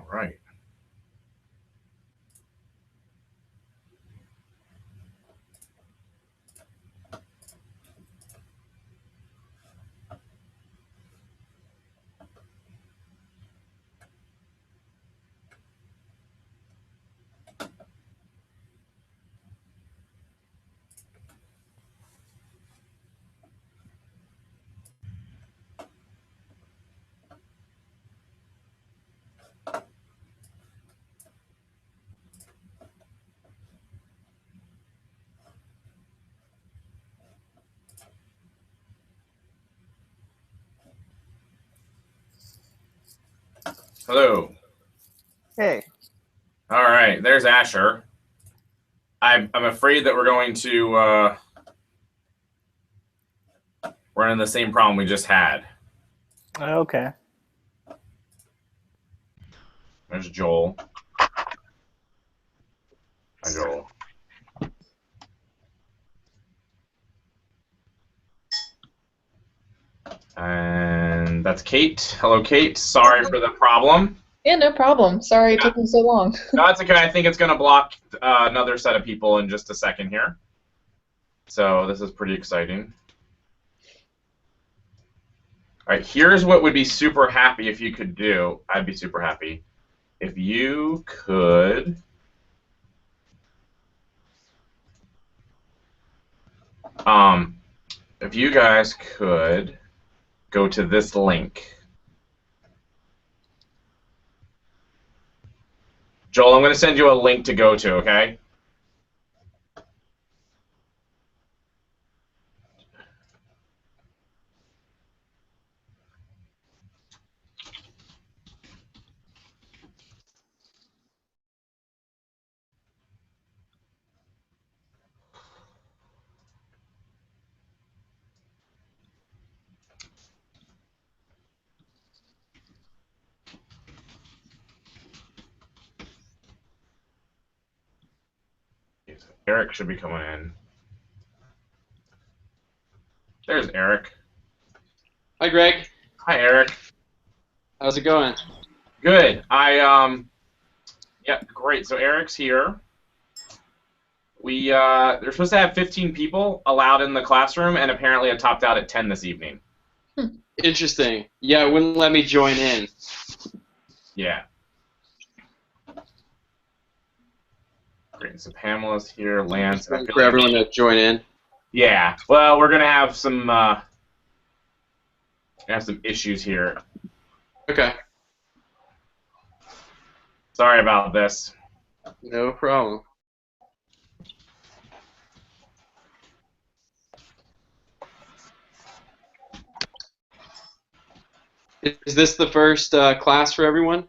All right. Hello. Hey. All right. There's Asher. I'm afraid that we're going to run into the same problem we just had. Okay. There's Joel. Hi, Joel. And that's Kate. Hello, Kate. Sorry for the problem. Yeah, no problem. Sorry it took me so long. No, that's okay. I think it's going to block another set of people in just a second here. So this is pretty exciting. All right, here's what would be super happy if you could do. I'd be super happy if you could if you guys could go to this link. Joel, I'm going to send you a link to go to, okay? Eric should be coming in. There's Eric. Hi, Greg. Hi, Eric. How's it going? Good. Yeah, great. So Eric's here. They're supposed to have 15 people allowed in the classroom, and apparently it topped out at 10 this evening. Interesting. Yeah, it wouldn't let me join in. Yeah. Great. So Pamela's here, Lance. Just waiting for everyone to join in. Yeah. Well, we're gonna have some issues here. Okay. Sorry about this. No problem. Is this the first class for everyone?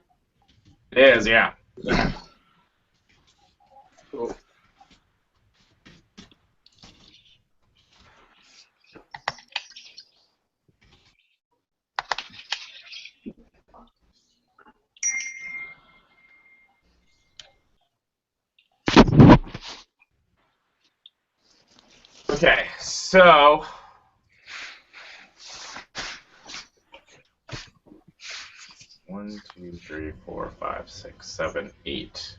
It is, yeah. Cool. Okay, so one, two, three, four, five, six, seven, 8.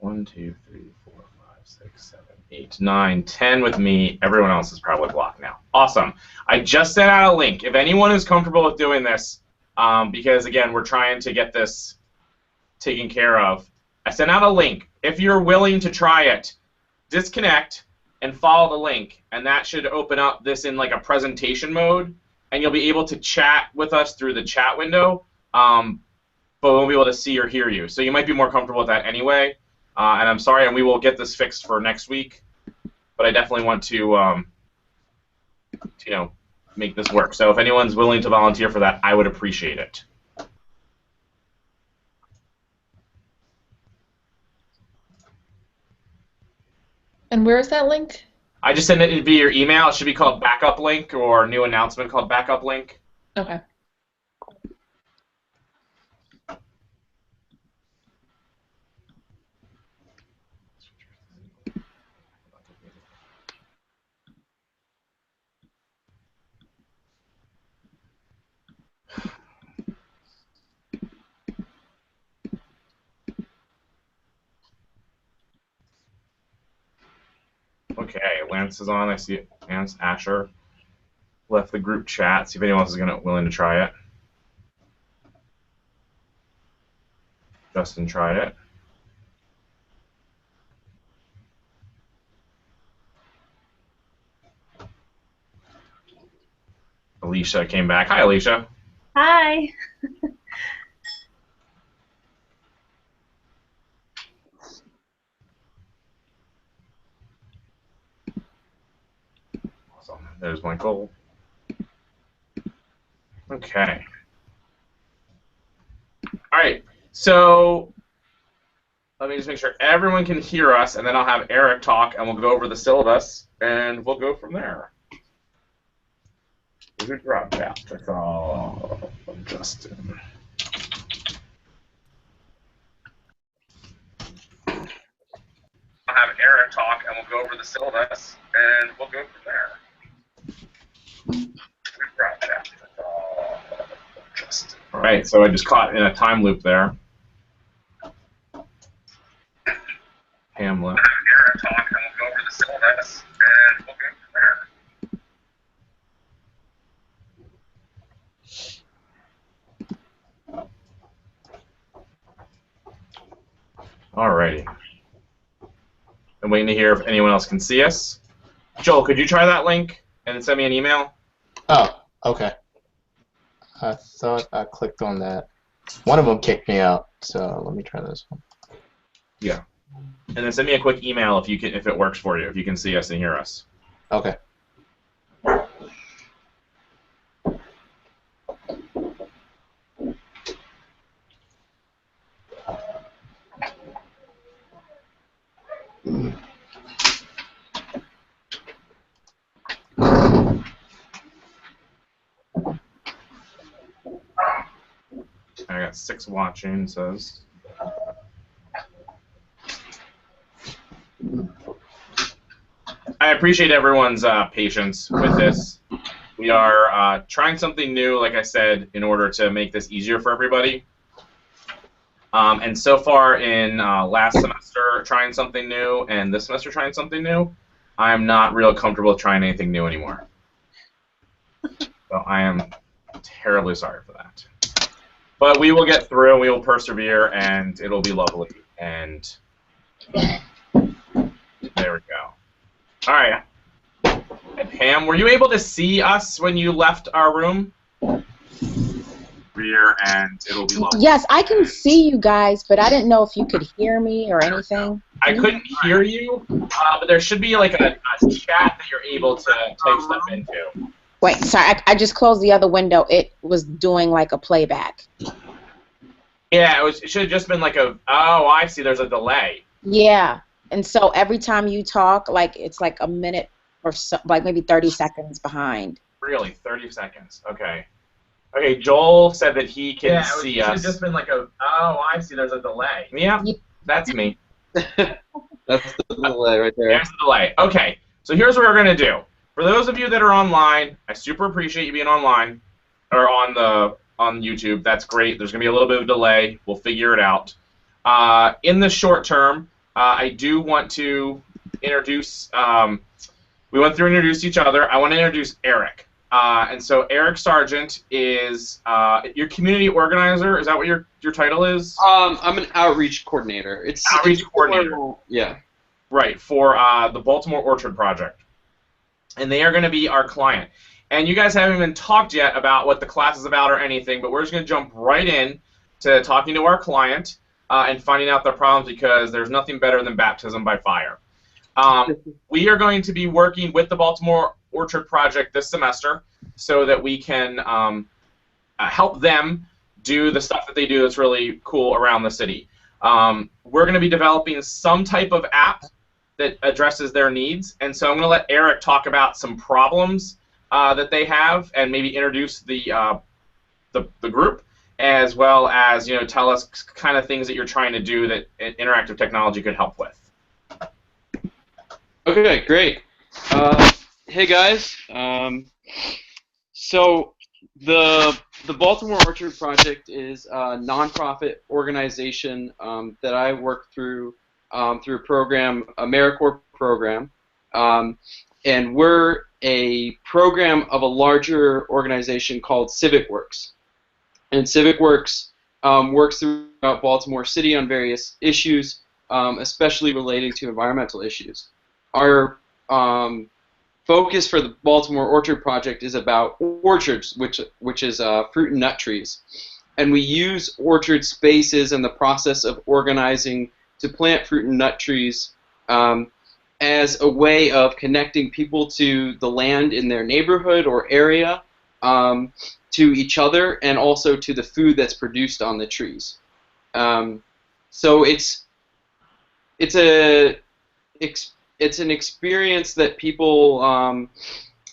1, 2, 3, 4, 5, 6, 7, 8, 9, 10 with me. Everyone else is probably blocked now. Awesome. I just sent out a link. If anyone is comfortable with doing this, because again, we're trying to get this taken care of, I sent out a link. If you're willing to try it, disconnect and follow the link, and that should open up this in like a presentation mode, and you'll be able to chat with us through the chat window, but we won't be able to see or hear you. So you might be more comfortable with that anyway. And I'm sorry, and we will get this fixed for next week. But I definitely want to, make this work. So if anyone's willing to volunteer for that, I would appreciate it. And where is that link? I just sent it via your email. It should be called Backup Link, or new announcement called Backup Link. Okay. Okay, Lance is on. I see Lance. Asher left the group chat. See if anyone else is willing to try it. Justin tried it. Alicia came back. Hi, Alicia. Hi. Awesome. There's Michael. Okay. All right. So let me just make sure everyone can hear us, and then I'll have Eric talk, and we'll go over the syllabus, and we'll go from there. Wizard drop out. That's all. Justin. I'll have Eric talk, and we'll go over the syllabus, and we'll go from there. Wizard drop out. That's all. Justin. All right. So I just caught in a time loop there. Hamlet. Eric talk, and we'll go over the syllabus, and we'll go from there. Alrighty. I'm waiting to hear if anyone else can see us. Joel, could you try that link and send me an email? Oh, okay. I thought I clicked on that. One of them kicked me out, so let me try this one. Yeah. And then send me a quick email if it works for you, if you can see us and hear us. Okay. I got 6 watching, says. I appreciate everyone's patience with this. We are trying something new, like I said, in order to make this easier for everybody. And so far in last semester trying something new and this semester trying something new, I'm not real comfortable trying anything new anymore. So I am terribly sorry for that. But we will get through, and we will persevere, and it'll be lovely. And there we go. All right. And Pam, were you able to see us when you left our room? Here, and it'll be lovely. Yes, I can see you guys, but I didn't know if you could hear me or anything. I couldn't hear you, but there should be like a chat that you're able to type stuff into. Wait, sorry, I just closed the other window. It was doing like a playback. Yeah, it should have just been like a, oh, I see, there's a delay. Yeah, and so every time you talk, like it's like a minute or so, like maybe 30 seconds behind. Really, 30 seconds. Okay. Okay, Joel said that he can see us. It should have just been like a, oh, I see, there's a delay. Yeah, that's me. That's the delay right there. There's the delay. Okay, so here's what we're going to do. For those of you that are online, I super appreciate you being online, or on YouTube. That's great. There's going to be a little bit of a delay. We'll figure it out. In the short term, I do want to introduce, we went through and introduced each other. I want to introduce Eric. And so Eric Sargent is your community organizer. Is that what your title is? I'm an outreach coordinator. It's outreach coordinator. Yeah. Right, for the Baltimore Orchard Project. And they are going to be our client. And you guys haven't even talked yet about what the class is about or anything, but we're just going to jump right in to talking to our client and finding out their problems, because there's nothing better than baptism by fire. We are going to be working with the Baltimore Orchard Project this semester so that we can help them do the stuff that they do that's really cool around the city. We're going to be developing some type of app that addresses their needs, and so I'm going to let Eric talk about some problems that they have, and maybe introduce the group, as well as tell us kind of things that you're trying to do that interactive technology could help with. Okay, great. Hey guys. So the Baltimore Orchard Project is a nonprofit organization that I work through a program, AmeriCorps program. And we're a program of a larger organization called CivicWorks. And CivicWorks works throughout Baltimore City on various issues, especially relating to environmental issues. Our focus for the Baltimore Orchard Project is about orchards, which is fruit and nut trees. And we use orchard spaces and the process of organizing to plant fruit and nut trees as a way of connecting people to the land in their neighborhood or area, to each other, and also to the food that's produced on the trees. So it's an experience that people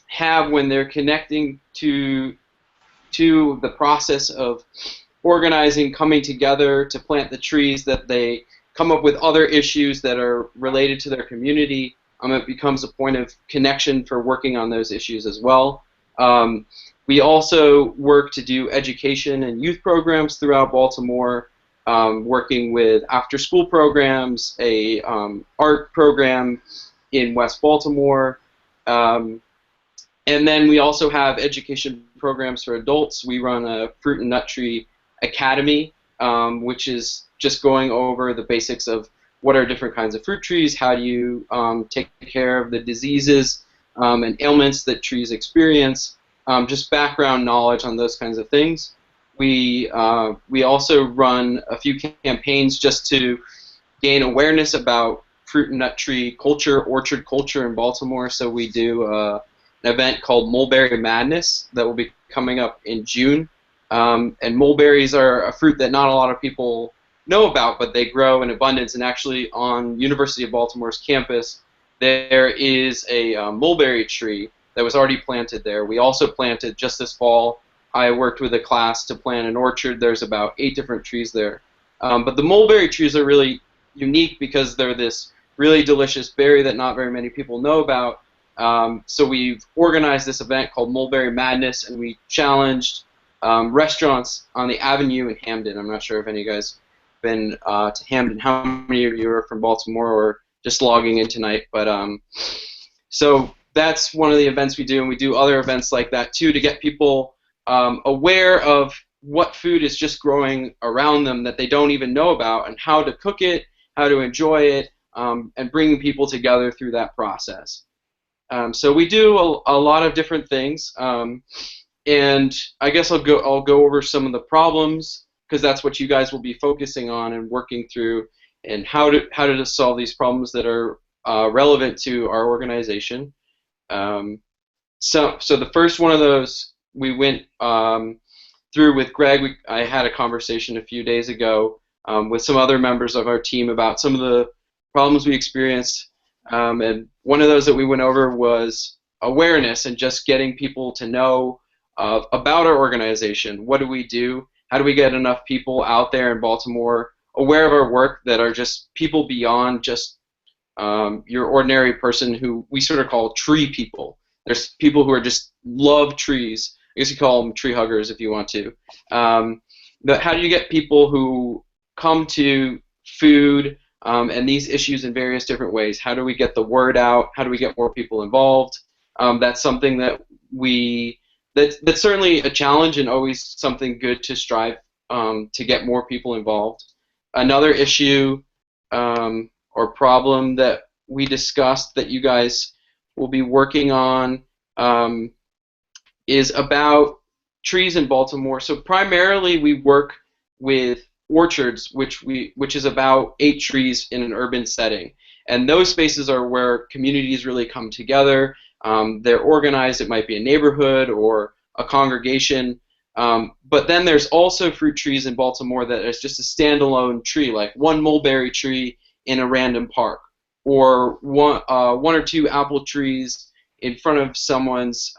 have when they're connecting to the process of organizing, coming together to plant the trees, that they come up with other issues that are related to their community. It becomes a point of connection for working on those issues as well. We also work to do education and youth programs throughout Baltimore, working with after-school programs, a art program in West Baltimore, and then we also have education programs for adults. We run a Fruit and Nut Tree Academy, which is just going over the basics of what are different kinds of fruit trees, how do you take care of the diseases and ailments that trees experience, just background knowledge on those kinds of things. We also run a few campaigns just to gain awareness about fruit and nut tree culture, orchard culture in Baltimore. So we do an event called Mulberry Madness that will be coming up in June. And mulberries are a fruit that not a lot of people know about, but they grow in abundance. And actually on University of Baltimore's campus, there is a mulberry tree that was already planted there. We also planted just this fall. I worked with a class to plant an orchard. There's about 8 different trees there. But the mulberry trees are really unique because they're this really delicious berry that not very many people know about. So we've organized this event called Mulberry Madness, and we challenged restaurants on the Avenue in Hamden. I'm not sure if any of you guys have been to Hamden. How many of you are from Baltimore or just logging in tonight? But so that's one of the events we do, and we do other events like that too to get people aware of what food is just growing around them that they don't even know about, and how to cook it, how to enjoy it, and bringing people together through that process. So we do a lot of different things, and I guess I'll go over some of the problems, because that's what you guys will be focusing on and working through, and how to solve these problems that are relevant to our organization. So the first one of those we went through with Greg. I had a conversation a few days ago with some other members of our team about some of the problems we experienced, and one of those that we went over was awareness and just getting people to know about our organization. What do we do? How do we get enough people out there in Baltimore aware of our work that are just people beyond just your ordinary person, who we sort of call tree people. There's people who are just love trees. I guess you call them tree huggers if you want to. But how do you get people who come to food and these issues in various different ways? How do we get the word out? How do we get more people involved? That's something that that's certainly a challenge, and always something good to strive to get more people involved. Another issue or problem that we discussed that you guys will be working on is about trees in Baltimore. So primarily we work with orchards, which is about 8 trees in an urban setting. And those spaces are where communities really come together. They're organized. It might be a neighborhood or a congregation. But then there's also fruit trees in Baltimore that is just a standalone tree, like one mulberry tree in a random park, or one or two apple trees in front of someone's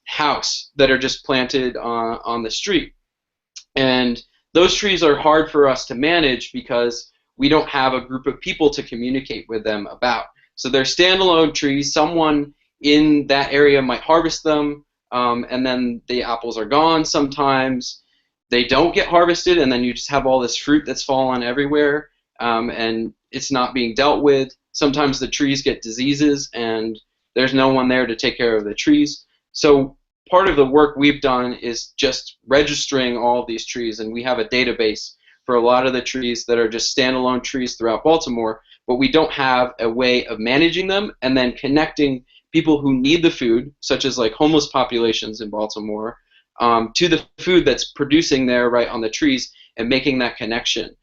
house that are just planted on the street. And those trees are hard for us to manage because we don't have a group of people to communicate with them about. So they're standalone trees. Someone in that area might harvest them, and then the apples are gone. Sometimes they don't get harvested, and then you just have all this fruit that's fallen everywhere, and it's not being dealt with. sometimes the trees get diseases and there's no one there to take care of the trees. So part of the work we've done is just registering all of these trees, and we have a database for a lot of the trees that are just standalone trees throughout Baltimore, but we don't have a way of managing them and then connecting people who need the food, such as like homeless populations in Baltimore, to the food that's producing there right on the trees and making that connection.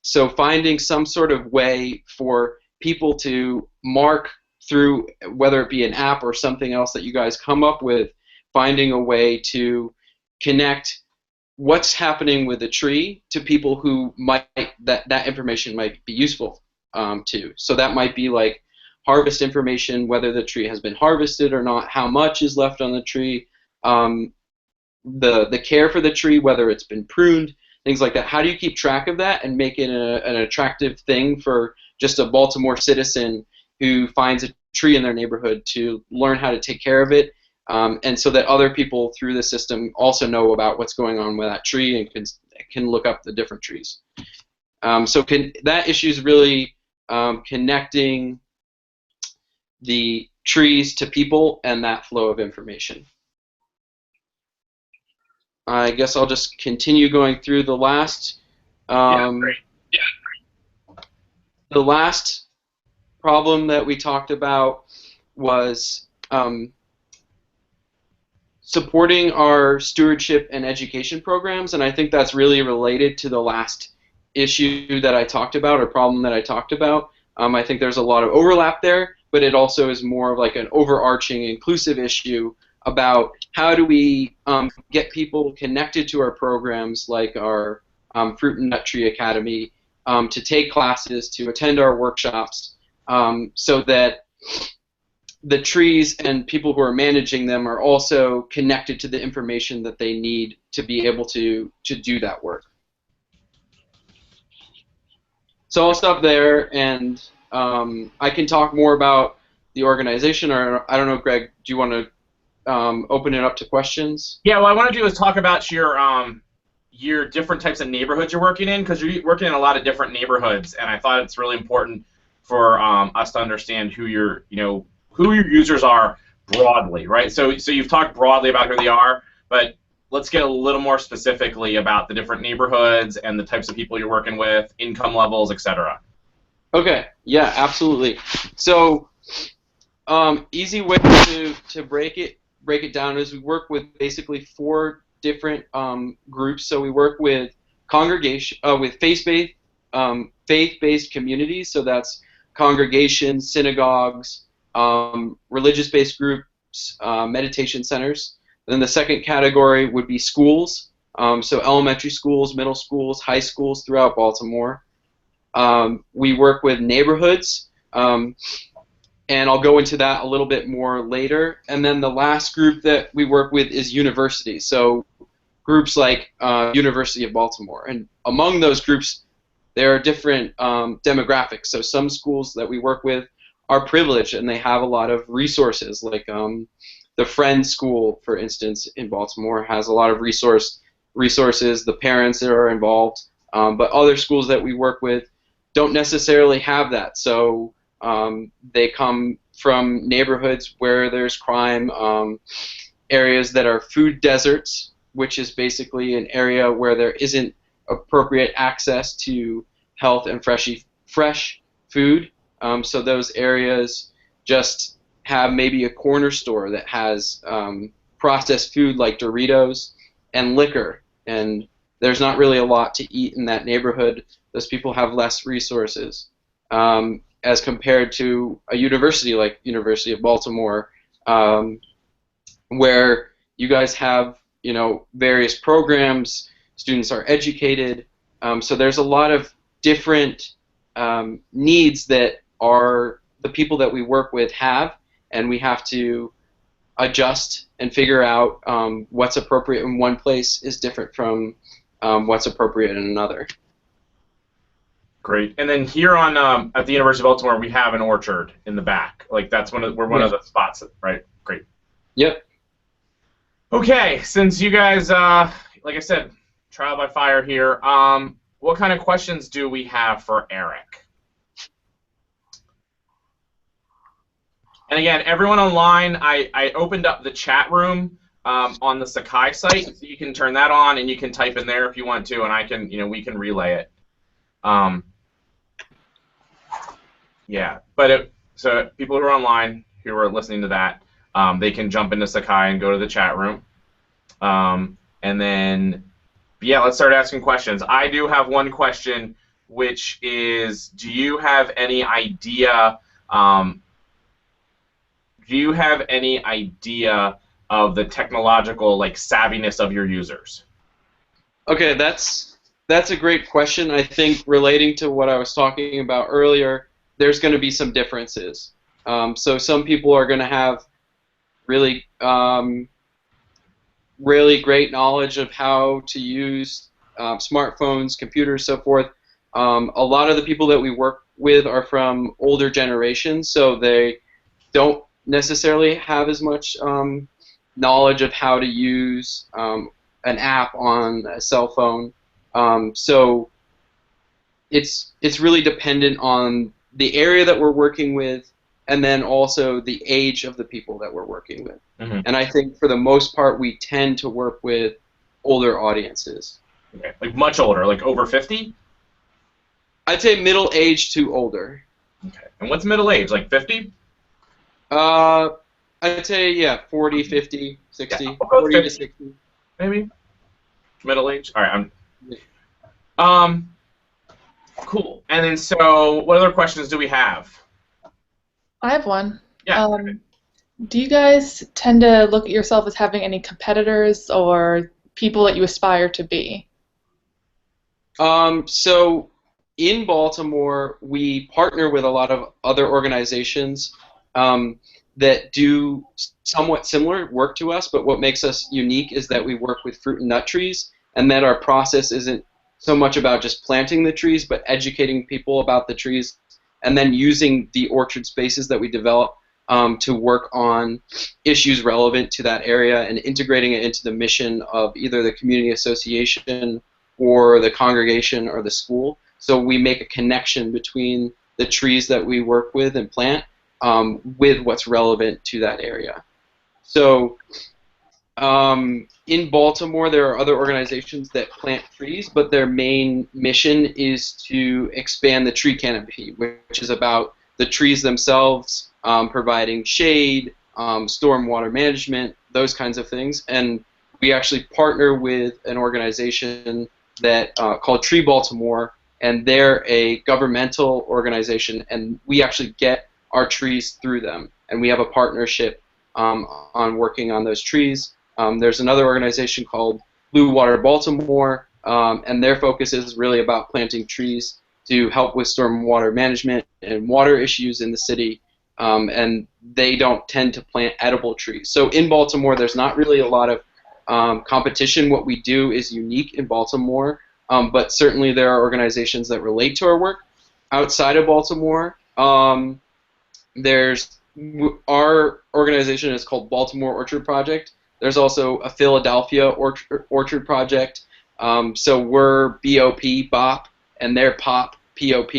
So finding some sort of way for people to mark through, whether it be an app or something else that you guys come up with, finding a way to connect what's happening with the tree to people who might, that information might be useful to. So that might be like harvest information, whether the tree has been harvested or not, how much is left on the tree, the care for the tree, whether it's been pruned, things like that. How do you keep track of that and make it an attractive thing for just a Baltimore citizen who finds a tree in their neighborhood to learn how to take care of it, and so that other people through the system also know about what's going on with that tree and can look up the different trees. That issue is really connecting the trees to people and that flow of information. I guess I'll just continue going through the last. The last problem that we talked about was supporting our stewardship and education programs, and I think that's really related to the last issue that I talked about, or problem that I talked about. I think there's a lot of overlap there, but it also is more of like an overarching inclusive issue about how do we get people connected to our programs like our Fruit and Nut Tree Academy, to take classes, to attend our workshops, so that the trees and people who are managing them are also connected to the information that they need to be able to do that work. So I'll stop there, and I can talk more about the organization, or I don't know, Greg, do you want to open it up to questions? Yeah, what I want to do is talk about your different types of neighborhoods you're working in, because you're working in a lot of different neighborhoods, and I thought it's really important for us to understand who your users are broadly, right? So you've talked broadly about who they are, but let's get a little more specifically about the different neighborhoods and the types of people you're working with, income levels, etc. Okay, yeah, absolutely. So easy way to break it down is we work with basically 4 different groups. So we work with faith-based communities. So that's congregations, synagogues, religious-based groups, meditation centers. Then the second category would be schools. So elementary schools, middle schools, high schools throughout Baltimore. We work with neighborhoods. And I'll go into that a little bit more later. And then the last group that we work with is universities. So groups like University of Baltimore. And among those groups, there are different demographics. So some schools that we work with are privileged, and they have a lot of resources. Like the Friends School, for instance, in Baltimore has a lot of resources, the parents that are involved. But other schools that we work with don't necessarily have that. So they come from neighborhoods where there's crime, areas that are food deserts, which is basically an area where there isn't appropriate access to health and fresh food. So those areas just have maybe a corner store that has processed food like Doritos and liquor, and there's not really a lot to eat in that neighborhood. Those people have less resources. As compared to a university like University of Baltimore, where you guys have, various programs, students are educated, so there's a lot of different needs that the people that we work with have, and we have to adjust and figure out what's appropriate in one place is different from what's appropriate in another. Great. And then here on at the University of Baltimore, we have an orchard in the back. Like that's one of the spots, right? Great. Yep. Okay. Since you guys, like I said, trial by fire here. What kind of questions do we have for Eric? And again, everyone online, I opened up the chat room on the Sakai site, so you can turn that on and you can type in there if you want to, and I can, we can relay it. Yeah, but so people who are online who are listening to that, they can jump into Sakai and go to the chat room, and then yeah, let's start asking questions. I do have one question, which is, do you have any idea? Do you have any idea of the technological savviness of your users? Okay, that's a great question. I think relating to what I was talking about earlier, there's going to be some differences. So some people are going to have really really great knowledge of how to use smartphones, computers, so forth. A lot of the people that we work with are from older generations, so they don't necessarily have as much knowledge of how to use an app on a cell phone. So it's really dependent on the area that we're working with, and then also the age of the people that we're working with. Mm-hmm. And I think for the most part, we tend to work with older audiences. Okay, like much older, like over 50? I'd say middle age to older. Okay, and what's middle age, like 50? I'd say, yeah, 40, 50, 60, Yeah, we'll go 40 to 50. 60. Maybe? Middle age? All right, cool. And then, so, what other questions do we have? I have one. Yeah. Do you guys tend to look at yourself as having any competitors or people that you aspire to be? So in Baltimore, we partner with a lot of other organizations that do somewhat similar work to us, but what makes us unique is that we work with fruit and nut trees, and that our process isn't so much about just planting the trees, but educating people about the trees, and then using the orchard spaces that we develop to work on issues relevant to that area and integrating it into the mission of either the community association or the congregation or the school. So we make a connection between the trees that we work with and plant with what's relevant to that area. So in Baltimore, there are other organizations that plant trees, but their main mission is to expand the tree canopy, which is about the trees themselves, providing shade, stormwater management, those kinds of things. And we actually partner with an organization that called Tree Baltimore, and they're a governmental organization, and we actually get our trees through them. And we have a partnership on working on those trees. There's another organization called Blue Water Baltimore, and their focus is really about planting trees to help with stormwater management and water issues in the city, and they don't tend to plant edible trees. So in Baltimore, there's not really a lot of competition. What we do is unique in Baltimore, but certainly there are organizations that relate to our work. Outside of Baltimore, our organization is called Baltimore Orchard Project. There's also a Philadelphia Orchard Project. So we're BOP, BOP, and they're POP, POP.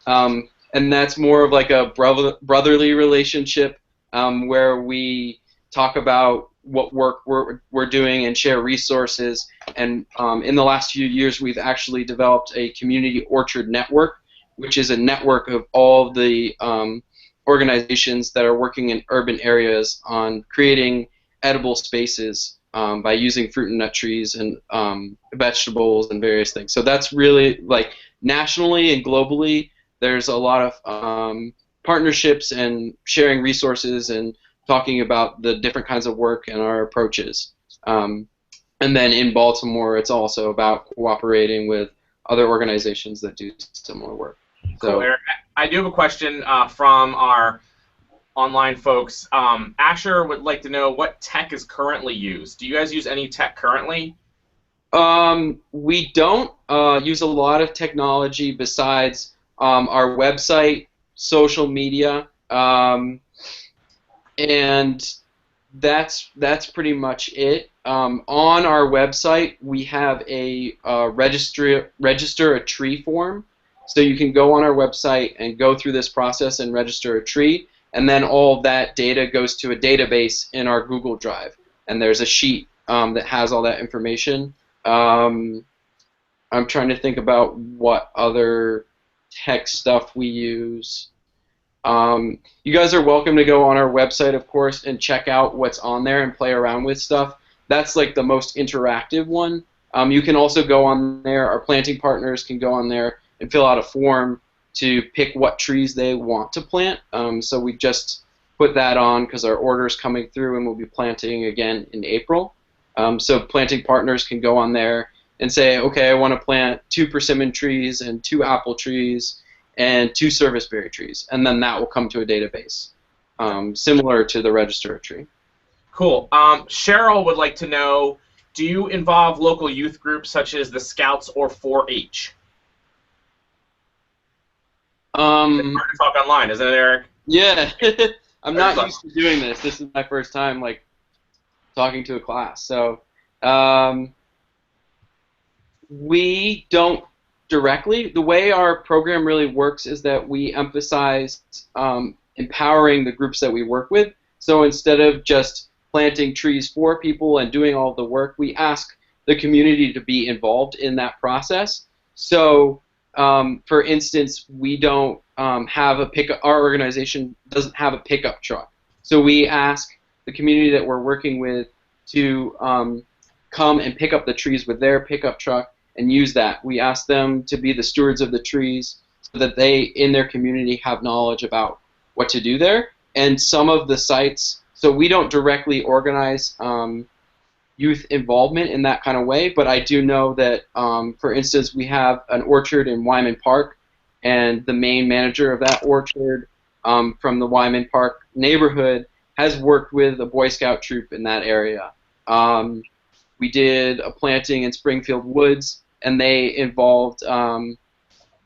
And that's more of like a brotherly relationship where we talk about what work we're doing and share resources. And in the last few years, we've actually developed a community orchard network, which is a network of all the organizations that are working in urban areas on creating edible spaces by using fruit and nut trees and vegetables and various things. So that's really, like, nationally and globally, there's a lot of partnerships and sharing resources and talking about the different kinds of work and our approaches. And then in Baltimore, it's also about cooperating with other organizations that do similar work. So, cool, Eric. I do have a question from our online folks. Asher would like to know what tech is currently used. Do you guys use any tech currently? We don't use a lot of technology besides our website, social media, and that's pretty much it. On our website, we have a register a tree form, so you can go on our website and go through this process and register a tree, and then all of that data goes to a database in our Google Drive, and there's a sheet that has all that information. I'm trying to think about what other tech stuff we use. You guys are welcome to go on our website, of course, and check out what's on there and play around with stuff. That's like the most interactive one. You can also go on there, our planting partners can go on there and fill out a form to pick what trees they want to plant. So we just put that on because our order is coming through and we'll be planting again in April. So planting partners can go on there and say, okay, I want to plant 2 persimmon trees and 2 apple trees and 2 serviceberry trees, and then that will come to a database, similar to the register a tree. Cool. Cheryl would like to know, do you involve local youth groups such as the Scouts or 4-H? It's hard to talk online, isn't it, Eric? Yeah, I'm not used to doing this. This is my first time like talking to a class. So we don't directly. The way our program really works is that we emphasize empowering the groups that we work with. So instead of just planting trees for people and doing all the work, we ask the community to be involved in that process. So for instance, we don't have a pickup. Our organization doesn't have a pickup truck, so we ask the community that we're working with to come and pick up the trees with their pickup truck and use that. We ask them to be the stewards of the trees so that they, in their community, have knowledge about what to do there. And some of the sites, so we don't directly organize youth involvement in that kind of way, but I do know that, for instance, we have an orchard in Wyman Park, and the main manager of that orchard from the Wyman Park neighborhood has worked with a Boy Scout troop in that area. We did a planting in Springfield Woods, and they involved a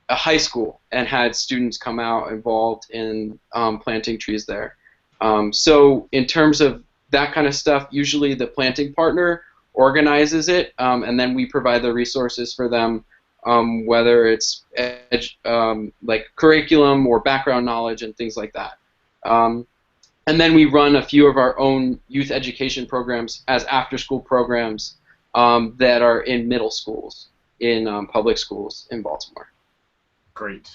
high school and had students come out involved in planting trees there. So in terms of that kind of stuff, usually the planting partner organizes it, and then we provide the resources for them, whether it's like curriculum or background knowledge and things like that. And then we run a few of our own youth education programs as after-school programs that are in middle schools, in public schools in Baltimore. Great.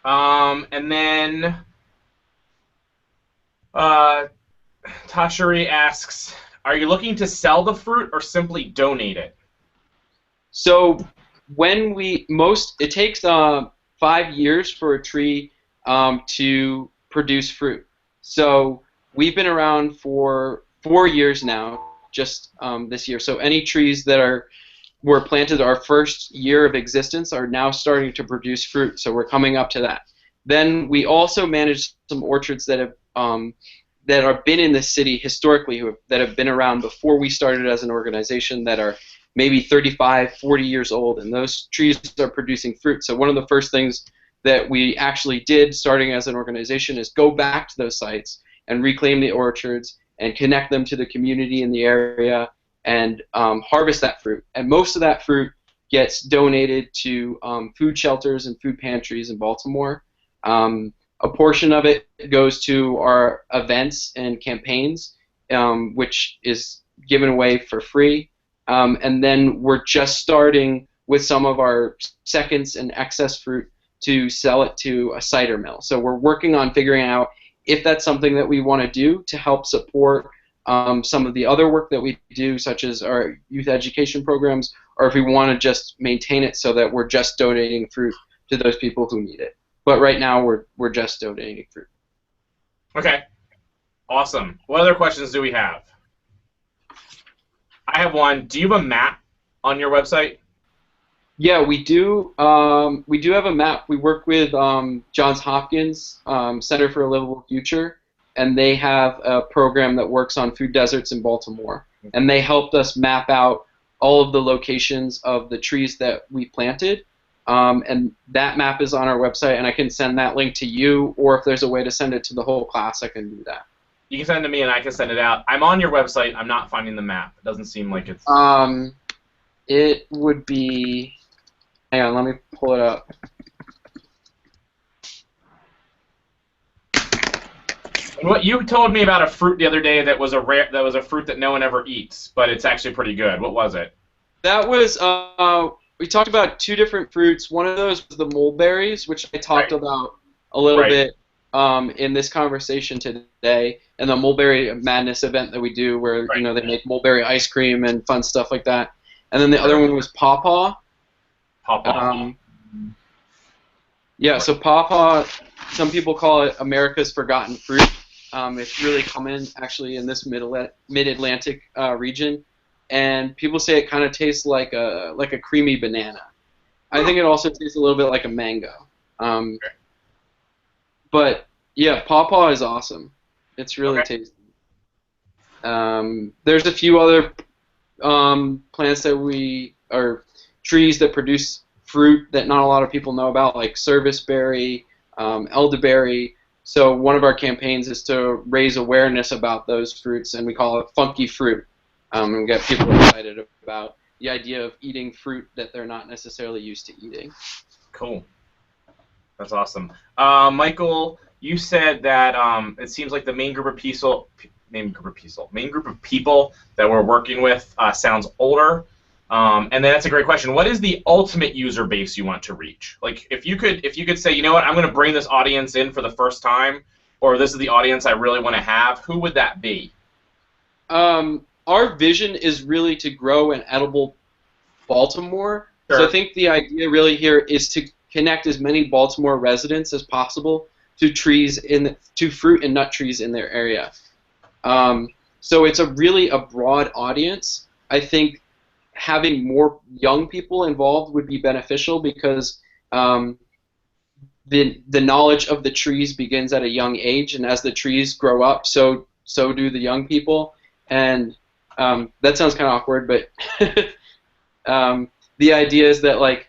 And then Tashari asks, are you looking to sell the fruit or simply donate it? So when it takes 5 years for a tree to produce fruit. So we've been around for 4 years now, just this year. So any trees that were planted our first year of existence are now starting to produce fruit. So we're coming up to that. Then we also manage some orchards that have been in the city historically, that have been around before we started as an organization, that are maybe 35, 40 years old, and those trees are producing fruit. So one of the first things that we actually did starting as an organization is go back to those sites and reclaim the orchards and connect them to the community in the area and harvest that fruit. And most of that fruit gets donated to food shelters and food pantries in Baltimore. A portion of it goes to our events and campaigns, which is given away for free. And then we're just starting with some of our seconds and excess fruit to sell it to a cider mill. So we're working on figuring out if that's something that we want to do to help support some of the other work that we do, such as our youth education programs, or if we want to just maintain it so that we're just donating fruit to those people who need it. But right now we're just donating fruit. Okay. Awesome. What other questions do we have? I have one. Do you have a map on your website? Yeah, we do. We do have a map. We work with Johns Hopkins Center for a Livable Future, and they have a program that works on food deserts in Baltimore. And they helped us map out all of the locations of the trees that we planted. And that map is on our website, and I can send that link to you, or if there's a way to send it to the whole class, I can do that. You can send it to me, and I can send it out. I'm on your website. I'm not finding the map. It doesn't seem like it's... It would be... Hang on, let me pull it up. What you told me about a fruit the other day that was a fruit that no one ever eats, but it's actually pretty good. What was it? That was we talked about two different fruits. One of those was the mulberries, which I talked about a little bit in this conversation today, and the Mulberry Madness event that we do, where they make mulberry ice cream and fun stuff like that. And then the other one was pawpaw. Pawpaw. Yeah, so pawpaw, some people call it America's forgotten fruit. It's really common, actually, in this mid-Atlantic region, and people say it kind of tastes like a creamy banana. I think it also tastes a little bit like a mango. But yeah, pawpaw is awesome. It's really tasty. There's a few other plants or trees that produce fruit that not a lot of people know about, like serviceberry, elderberry. So one of our campaigns is to raise awareness about those fruits, and we call it funky fruit. And get people excited about the idea of eating fruit that they're not necessarily used to eating. Cool. That's awesome. Michael, you said that it seems like the main group of people that we're working with sounds older. And then that's a great question. What is the ultimate user base you want to reach? Like, if you could say, you know what, I'm going to bring this audience in for the first time, or this is the audience I really want to have, who would that be? Our vision is really to grow an edible Baltimore. Sure. So I think the idea really here is to connect as many Baltimore residents as possible to fruit and nut trees in their area. So it's really a broad audience. I think having more young people involved would be beneficial because the knowledge of the trees begins at a young age, and as the trees grow up, so do the young people. And that sounds kind of awkward, but the idea is that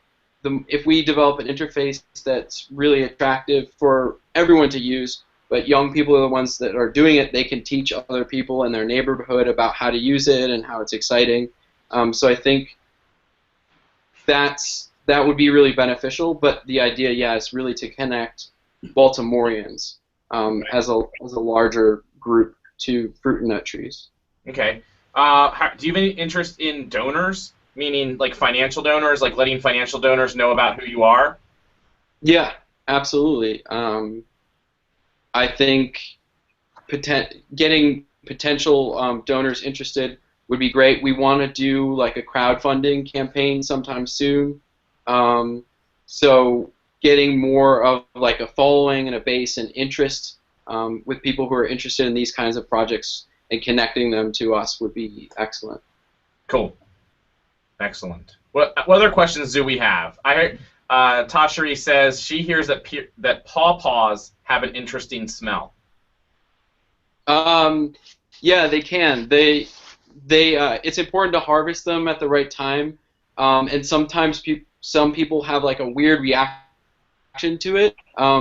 if we develop an interface that's really attractive for everyone to use, but young people are the ones that are doing it, they can teach other people in their neighborhood about how to use it and how it's exciting. So I think that would be really beneficial, but the idea, is really to connect Baltimoreans as a larger group to fruit and nut trees. Okay. Do you have any interest in donors, meaning like financial donors, like letting financial donors know about who you are? Yeah, absolutely. I think getting potential donors interested would be great. We want to do like a crowdfunding campaign sometime soon. So getting more of like a following and a base and interest with people who are interested in these kinds of projects and connecting them to us would be excellent. Cool. Excellent. What other questions do we have? I heard Tashari says she hears that pawpaws have an interesting smell. Yeah, they can. It's important to harvest them at the right time, and sometimes some people have like a weird reaction to it.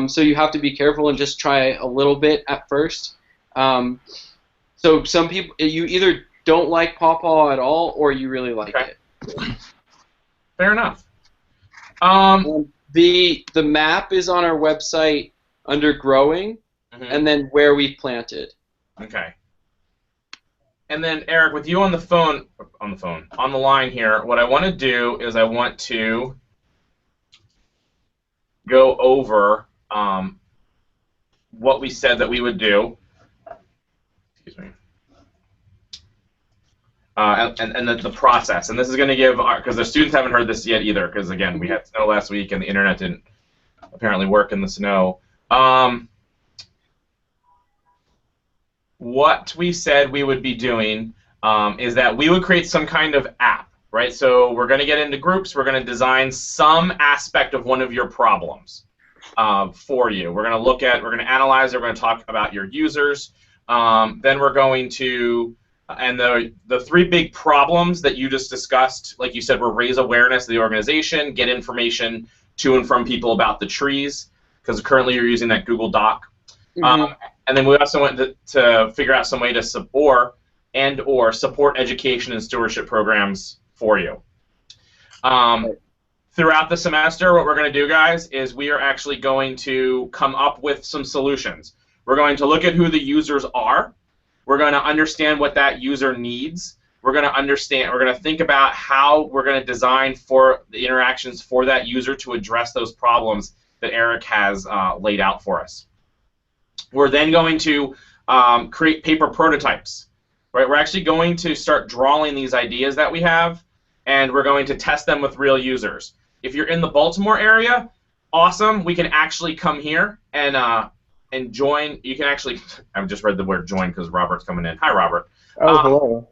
So you have to be careful and just try a little bit at first. So some people, you either don't like pawpaw at all, or you really like it. Fair enough. The map is on our website under growing, and then where we planted. Okay. And then Eric, with you on the line here, what I want to do is I want to go over what we said that we would do. Excuse me. And the process. And this is going to give, because the students haven't heard this yet either, because again, we had snow last week and the internet didn't apparently work in the snow. What we said we would be doing is that we would create some kind of app, right? So we're going to get into groups. We're going to design some aspect of one of your problems for you. We're going to analyze it. We're going to talk about your users. Then we're going to, and the three big problems that you just discussed, like you said, were raise awareness of the organization, get information to and from people about the trees, because currently you're using that Google Doc. And then we also went to figure out some way to support education and stewardship programs for you. Throughout the semester, what we're going to do, guys, is we are actually going to come up with some solutions. We're going to look at who the users are. We're going to understand what that user needs. We're going to think about how we're going to design for the interactions for that user to address those problems that Eric has laid out for us. We're then going to create paper prototypes. Right? We're actually going to start drawing these ideas that we have, and we're going to test them with real users. If you're in the Baltimore area, awesome. We can actually come here and join. You can actually, I've just read the word join because Robert's coming in. Hi, Robert. Oh, hello.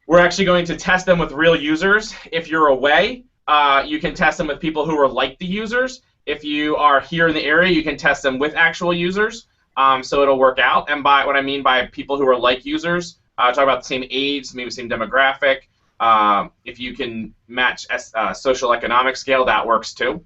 We're actually going to test them with real users. If you're away, you can test them with people who are like the users. If you are here in the area, you can test them with actual users. So it'll work out. And by what I mean by people who are like users, talk about the same age, maybe same demographic. If you can match social economic scale, that works too.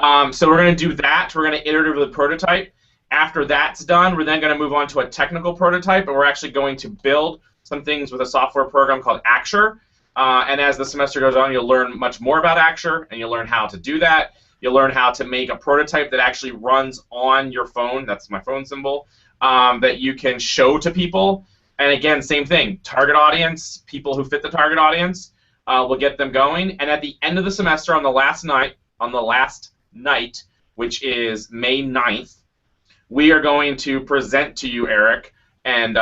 So we're going to do that. We're going to iteratively prototype. After that's done, we're then going to move on to a technical prototype, and we're actually going to build some things with a software program called Axure. And as the semester goes on, you'll learn much more about Axure, and you'll learn how to do that. You'll learn how to make a prototype that actually runs on your phone. That's my phone symbol. That you can show to people. And again, same thing. Target audience, people who fit the target audience. We'll get them going. And at the end of the semester, on the last night, which is May 9th, we are going to present to you, Eric, and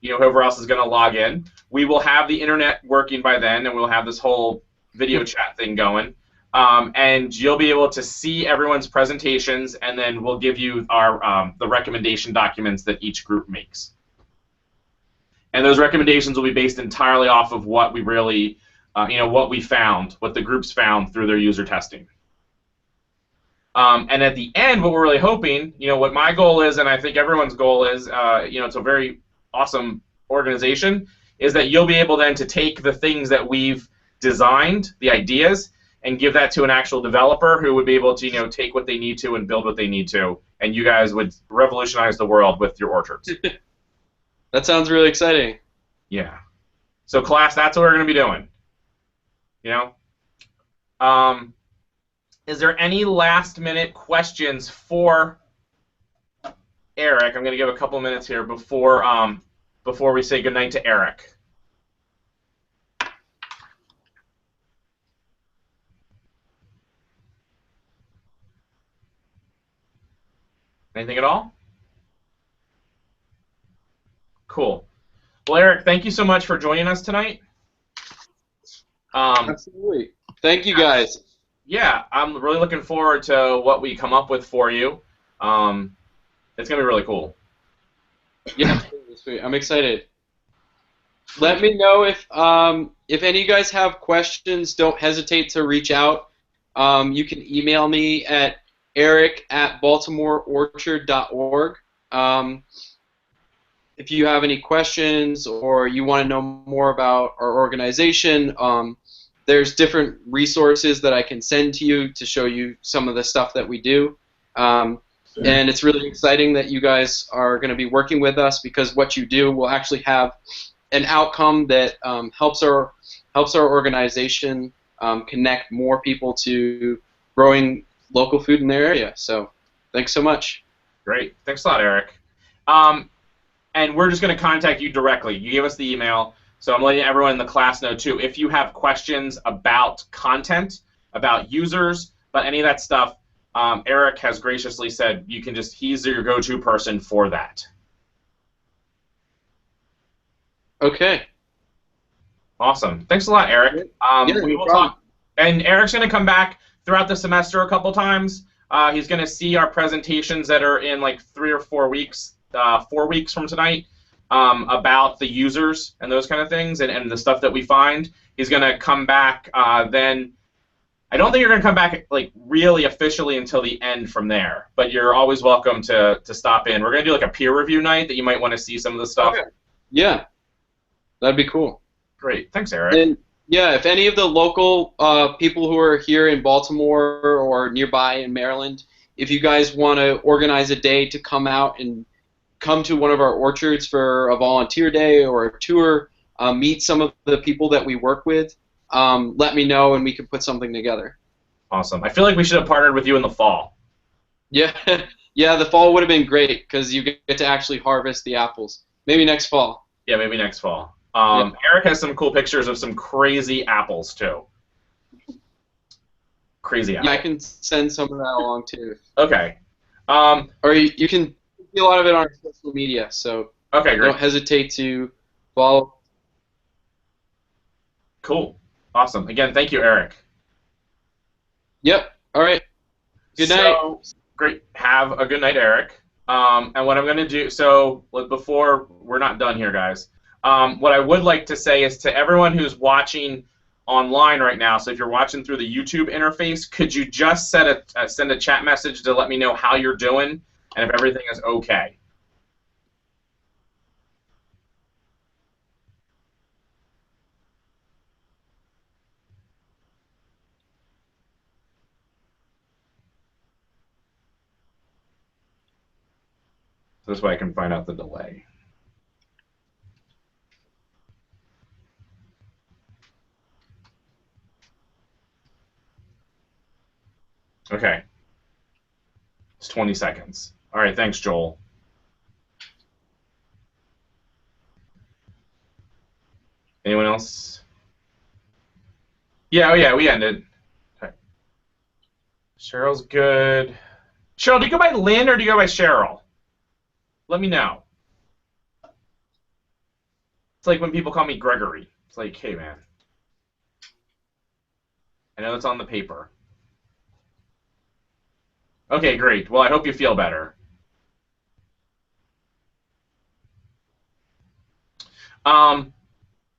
whoever else is going to log in. We will have the internet working by then, and we'll have this whole video chat thing going. And you'll be able to see everyone's presentations, and then we'll give you our the recommendation documents that each group makes. And those recommendations will be based entirely off of what we really, what we found, what the groups found through their user testing. And at the end, what we're really hoping, what my goal is, and I think everyone's goal is, it's a very awesome organization, is that you'll be able then to take the things that we've designed, the ideas, and give that to an actual developer who would be able to, take what they need to and build what they need to, and you guys would revolutionize the world with your orchards. That sounds really exciting. Yeah. So class, that's what we're going to be doing. Is there any last-minute questions for Eric? I'm going to give a couple minutes here before we say goodnight to Eric. Anything at all? Cool. Well, Eric, thank you so much for joining us tonight. Absolutely. Thank you, guys. Yeah, I'm really looking forward to what we come up with for you. It's going to be really cool. Yeah, I'm excited. Let me know if any of you guys have questions. Don't hesitate to reach out. You can email me at eric@baltimoreorchard.org. If you have any questions or you want to know more about our organization, there's different resources that I can send to you to show you some of the stuff that we do. And it's really exciting that you guys are going to be working with us, because what you do will actually have an outcome that helps our organization connect more people to growing local food in their area. So thanks so much. Great. Thanks a lot, Eric. And we're just going to contact you directly. You gave us the email. So I'm letting everyone in the class know, too. If you have questions about content, about users, about any of that stuff, Eric has graciously said you can he's your go-to person for that. Okay. Awesome. Thanks a lot, Eric. We will talk. And Eric's going to come back throughout the semester a couple times. He's going to see our presentations that are in like 3 or 4 weeks, 4 weeks from tonight. About the users and those kind of things and the stuff that we find. He's going to come back then. I don't think you're going to come back like really officially until the end from there, but you're always welcome to stop in. We're going to do like a peer review night that you might want to see some of the stuff. Okay. Yeah, that'd be cool. Great. Thanks, Eric. And yeah, if any of the local people who are here in Baltimore or nearby in Maryland, if you guys want to organize a day to come out and come to one of our orchards for a volunteer day or a tour, meet some of the people that we work with, let me know and we can put something together. Awesome. I feel like we should have partnered with you in the fall. Yeah, Yeah, the fall would have been great because you get to actually harvest the apples. Maybe next fall. Yeah, maybe next fall. Yeah. Eric has some cool pictures of some crazy apples too. Crazy apples. Yeah, I can send some of that along too. Okay. Or you can see a lot of it on social media, so Okay, great. don't hesitate to follow. Cool. Awesome. Again, thank you, Eric. Yep. All right. Good night. So, great. Have a good night, Eric. And what I'm going to do, so before we're not done here, guys, what I would like to say is to everyone who's watching online right now, so if you're watching through the YouTube interface, could you just send a chat message to let me know how you're doing and if everything is okay? So this way I can find out the delay. Okay. It's 20 seconds. All right, thanks, Joel. Anyone else? Yeah, oh yeah, we ended. Okay. Cheryl's good. Cheryl, do you go by Lynn or do you go by Cheryl? Let me know. It's like when people call me Gregory. It's like, hey, man. I know it's on the paper. Okay, great. Well, I hope you feel better.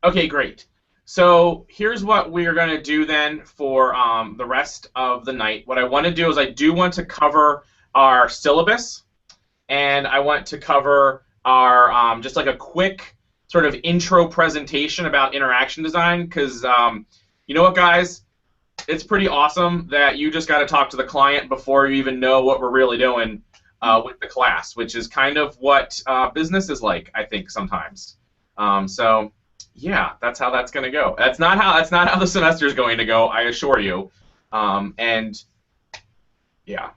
Okay, great. So here's what we're going to do then for the rest of the night. What I want to do is I do want to cover our syllabus, and I want to cover our just like a quick sort of intro presentation about interaction design, because you know what, guys? It's pretty awesome that you just got to talk to the client before you even know what we're really doing with the class, which is kind of what business is like, I think, sometimes. So yeah, that's how that's going to go. That's not how the semester is going to go, I assure you. And yeah.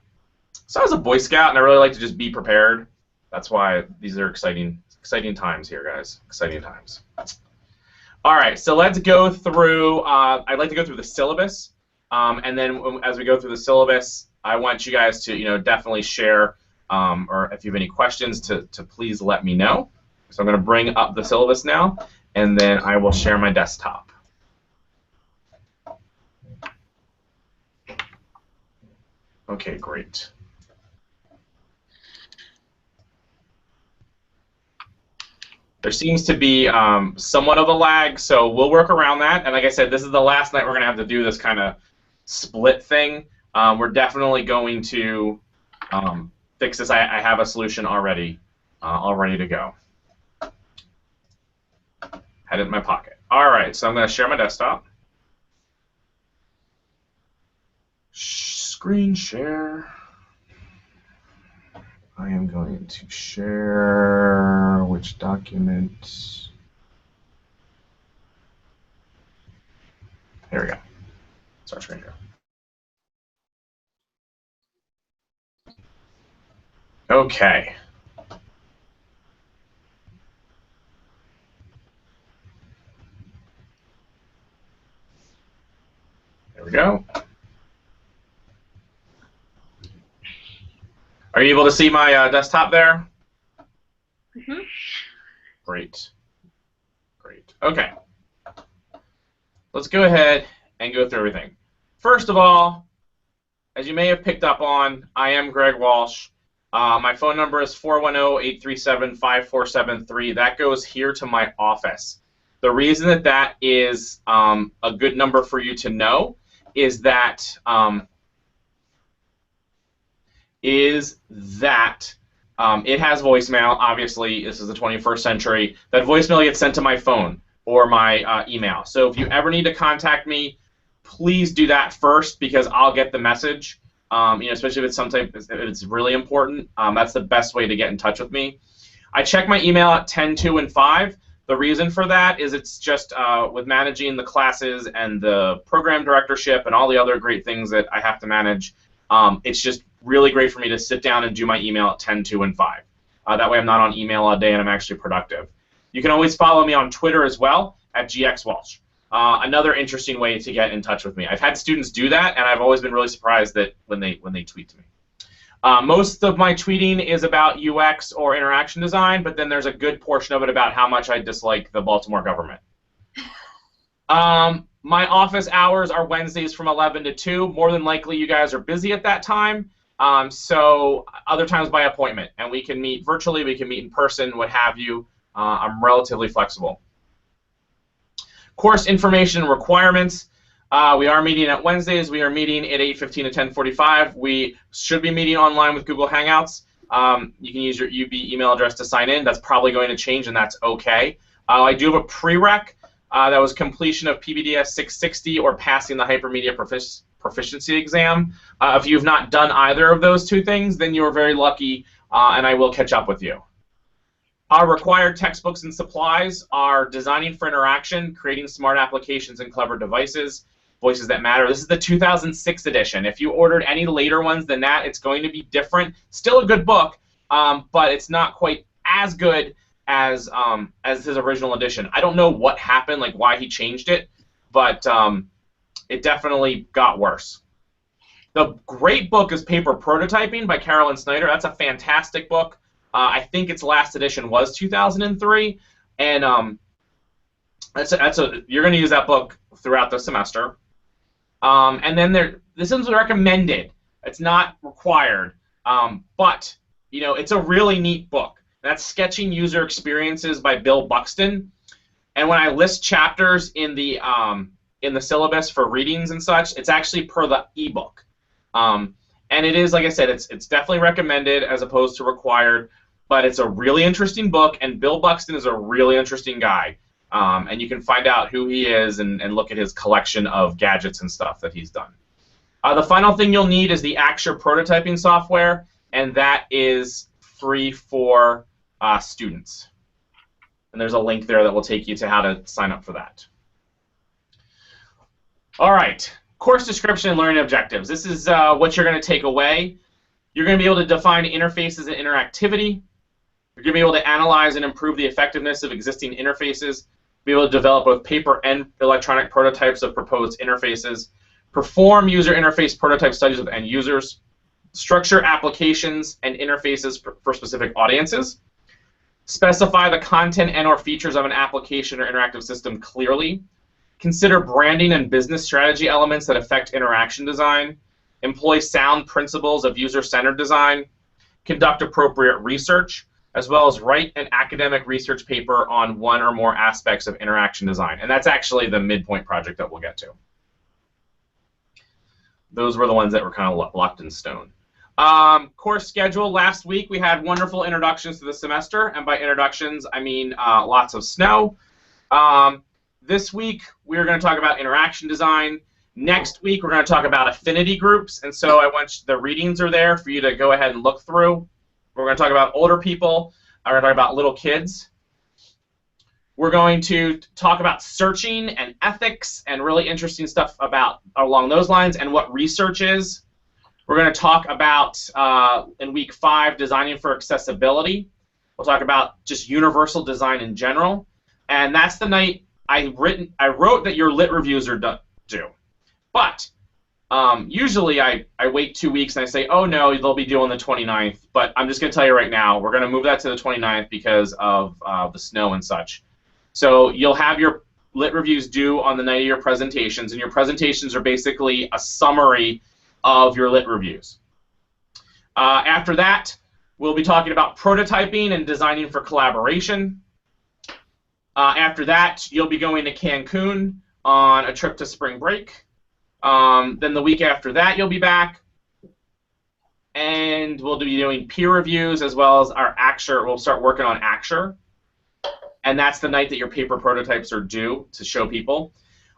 So I was a Boy Scout, and I really like to just be prepared. That's why these are exciting times here, guys. Exciting times. All right, so let's go through. I'd like to go through the syllabus, and then as we go through the syllabus, I want you guys to, definitely share, or if you have any questions, to please let me know. So I'm going to bring up the syllabus now, and then I will share my desktop. Okay, great. There seems to be somewhat of a lag, so we'll work around that. And like I said, this is the last night we're going to have to do this kind of split thing. We're definitely going to fix this. I have a solution already, all ready to go. Had it in my pocket. All right, so I'm going to share my desktop. Screen share. I am going to share which document. There we go. Start screen share. Okay. There we go. Are you able to see my desktop there? Mm-hmm. Great. Great. Okay. Let's go ahead and go through everything. First of all, as you may have picked up on, I am Greg Walsh. My phone number is 410-837-5473. That goes here to my office. The reason that that is a good number for you to know is that it has voicemail. Obviously, this is the 21st century. That voicemail gets sent to my phone or my email. So if you ever need to contact me, please do that first, because I'll get the message. Especially if it's really important. That's the best way to get in touch with me. I check my email at 10, 2, and 5. The reason for that is it's just with managing the classes and the program directorship and all the other great things that I have to manage. It's just really great for me to sit down and do my email at 10, 2, and 5. That way I'm not on email all day and I'm actually productive. You can always follow me on Twitter as well at GXWalsh. Another interesting way to get in touch with me. I've had students do that, and I've always been really surprised that when they tweet to me. Most of my tweeting is about UX or interaction design, but then there's a good portion of it about how much I dislike the Baltimore government. My office hours are Wednesdays from 11 to 2. More than likely, you guys are busy at that time. So other times by appointment, and we can meet virtually, we can meet in person, what have you. I'm relatively flexible. Course information and requirements. We are meeting at Wednesdays. We are meeting at 8:15 to 10:45. We should be meeting online with Google Hangouts. You can use your UB email address to sign in. That's probably going to change, and that's okay. I do have a prereq that was completion of PBDS 660 or passing the Hypermedia Proficiency exam. If you've not done either of those two things, then you are very lucky, and I will catch up with you. Our required textbooks and supplies are Designing for Interaction, Creating Smart Applications and Clever Devices, Voices That Matter. This is the 2006 edition. If you ordered any later ones than that, it's going to be different. Still a good book, but it's not quite as good as his original edition. I don't know what happened, like why he changed it, but it definitely got worse. The great book is Paper Prototyping by Carolyn Snyder. That's a fantastic book. I think its last edition was 2003, and you're going to use that book throughout the semester. And then this is recommended. It's not required, but it's a really neat book. That's Sketching User Experiences by Bill Buxton. And when I list chapters in the syllabus for readings and such, it's actually per the ebook. And it is, like I said, it's definitely recommended as opposed to required. But it's a really interesting book, and Bill Buxton is a really interesting guy. And you can find out who he is and look at his collection of gadgets and stuff that he's done. The final thing you'll need is the Axure prototyping software, and that is free for students. And there's a link there that will take you to how to sign up for that. All right, course description and learning objectives. This is what you're going to take away. You're going to be able to define interfaces and interactivity. You're going to be able to analyze and improve the effectiveness of existing interfaces, be able to develop both paper and electronic prototypes of proposed interfaces, perform user interface prototype studies with end users, structure applications and interfaces for specific audiences, specify the content and/or features of an application or interactive system clearly, consider branding and business strategy elements that affect interaction design, employ sound principles of user-centered design, conduct appropriate research, as well as write an academic research paper on one or more aspects of interaction design. And that's actually the midpoint project that we'll get to. Those were the ones that were kind of locked in stone. Course schedule. Last week we had wonderful introductions to the semester, and by introductions I mean lots of snow. This week we're going to talk about interaction design. Next week we're going to talk about affinity groups, and so the readings are there for you to go ahead and look through. We're going to talk about older people. We're going to talk about little kids. We're going to talk about searching and ethics and really interesting stuff along those lines and what research is. We're going to talk about, in week 5, designing for accessibility. We'll talk about just universal design in general. And that's the night I wrote that your lit reviews are due. But usually I wait 2 weeks and I say, oh no, they'll be due on the 29th. But I'm just going to tell you right now, we're going to move that to the 29th because of the snow and such. So you'll have your lit reviews due on the night of your presentations, and your presentations are basically a summary of your lit reviews. After that, we'll be talking about prototyping and designing for collaboration. After that, you'll be going to Cancun on a trip to spring break. Then the week after that, you'll be back, and we'll be doing peer reviews as well as our Axure. We'll start working on Axure, and that's the night that your paper prototypes are due to show people.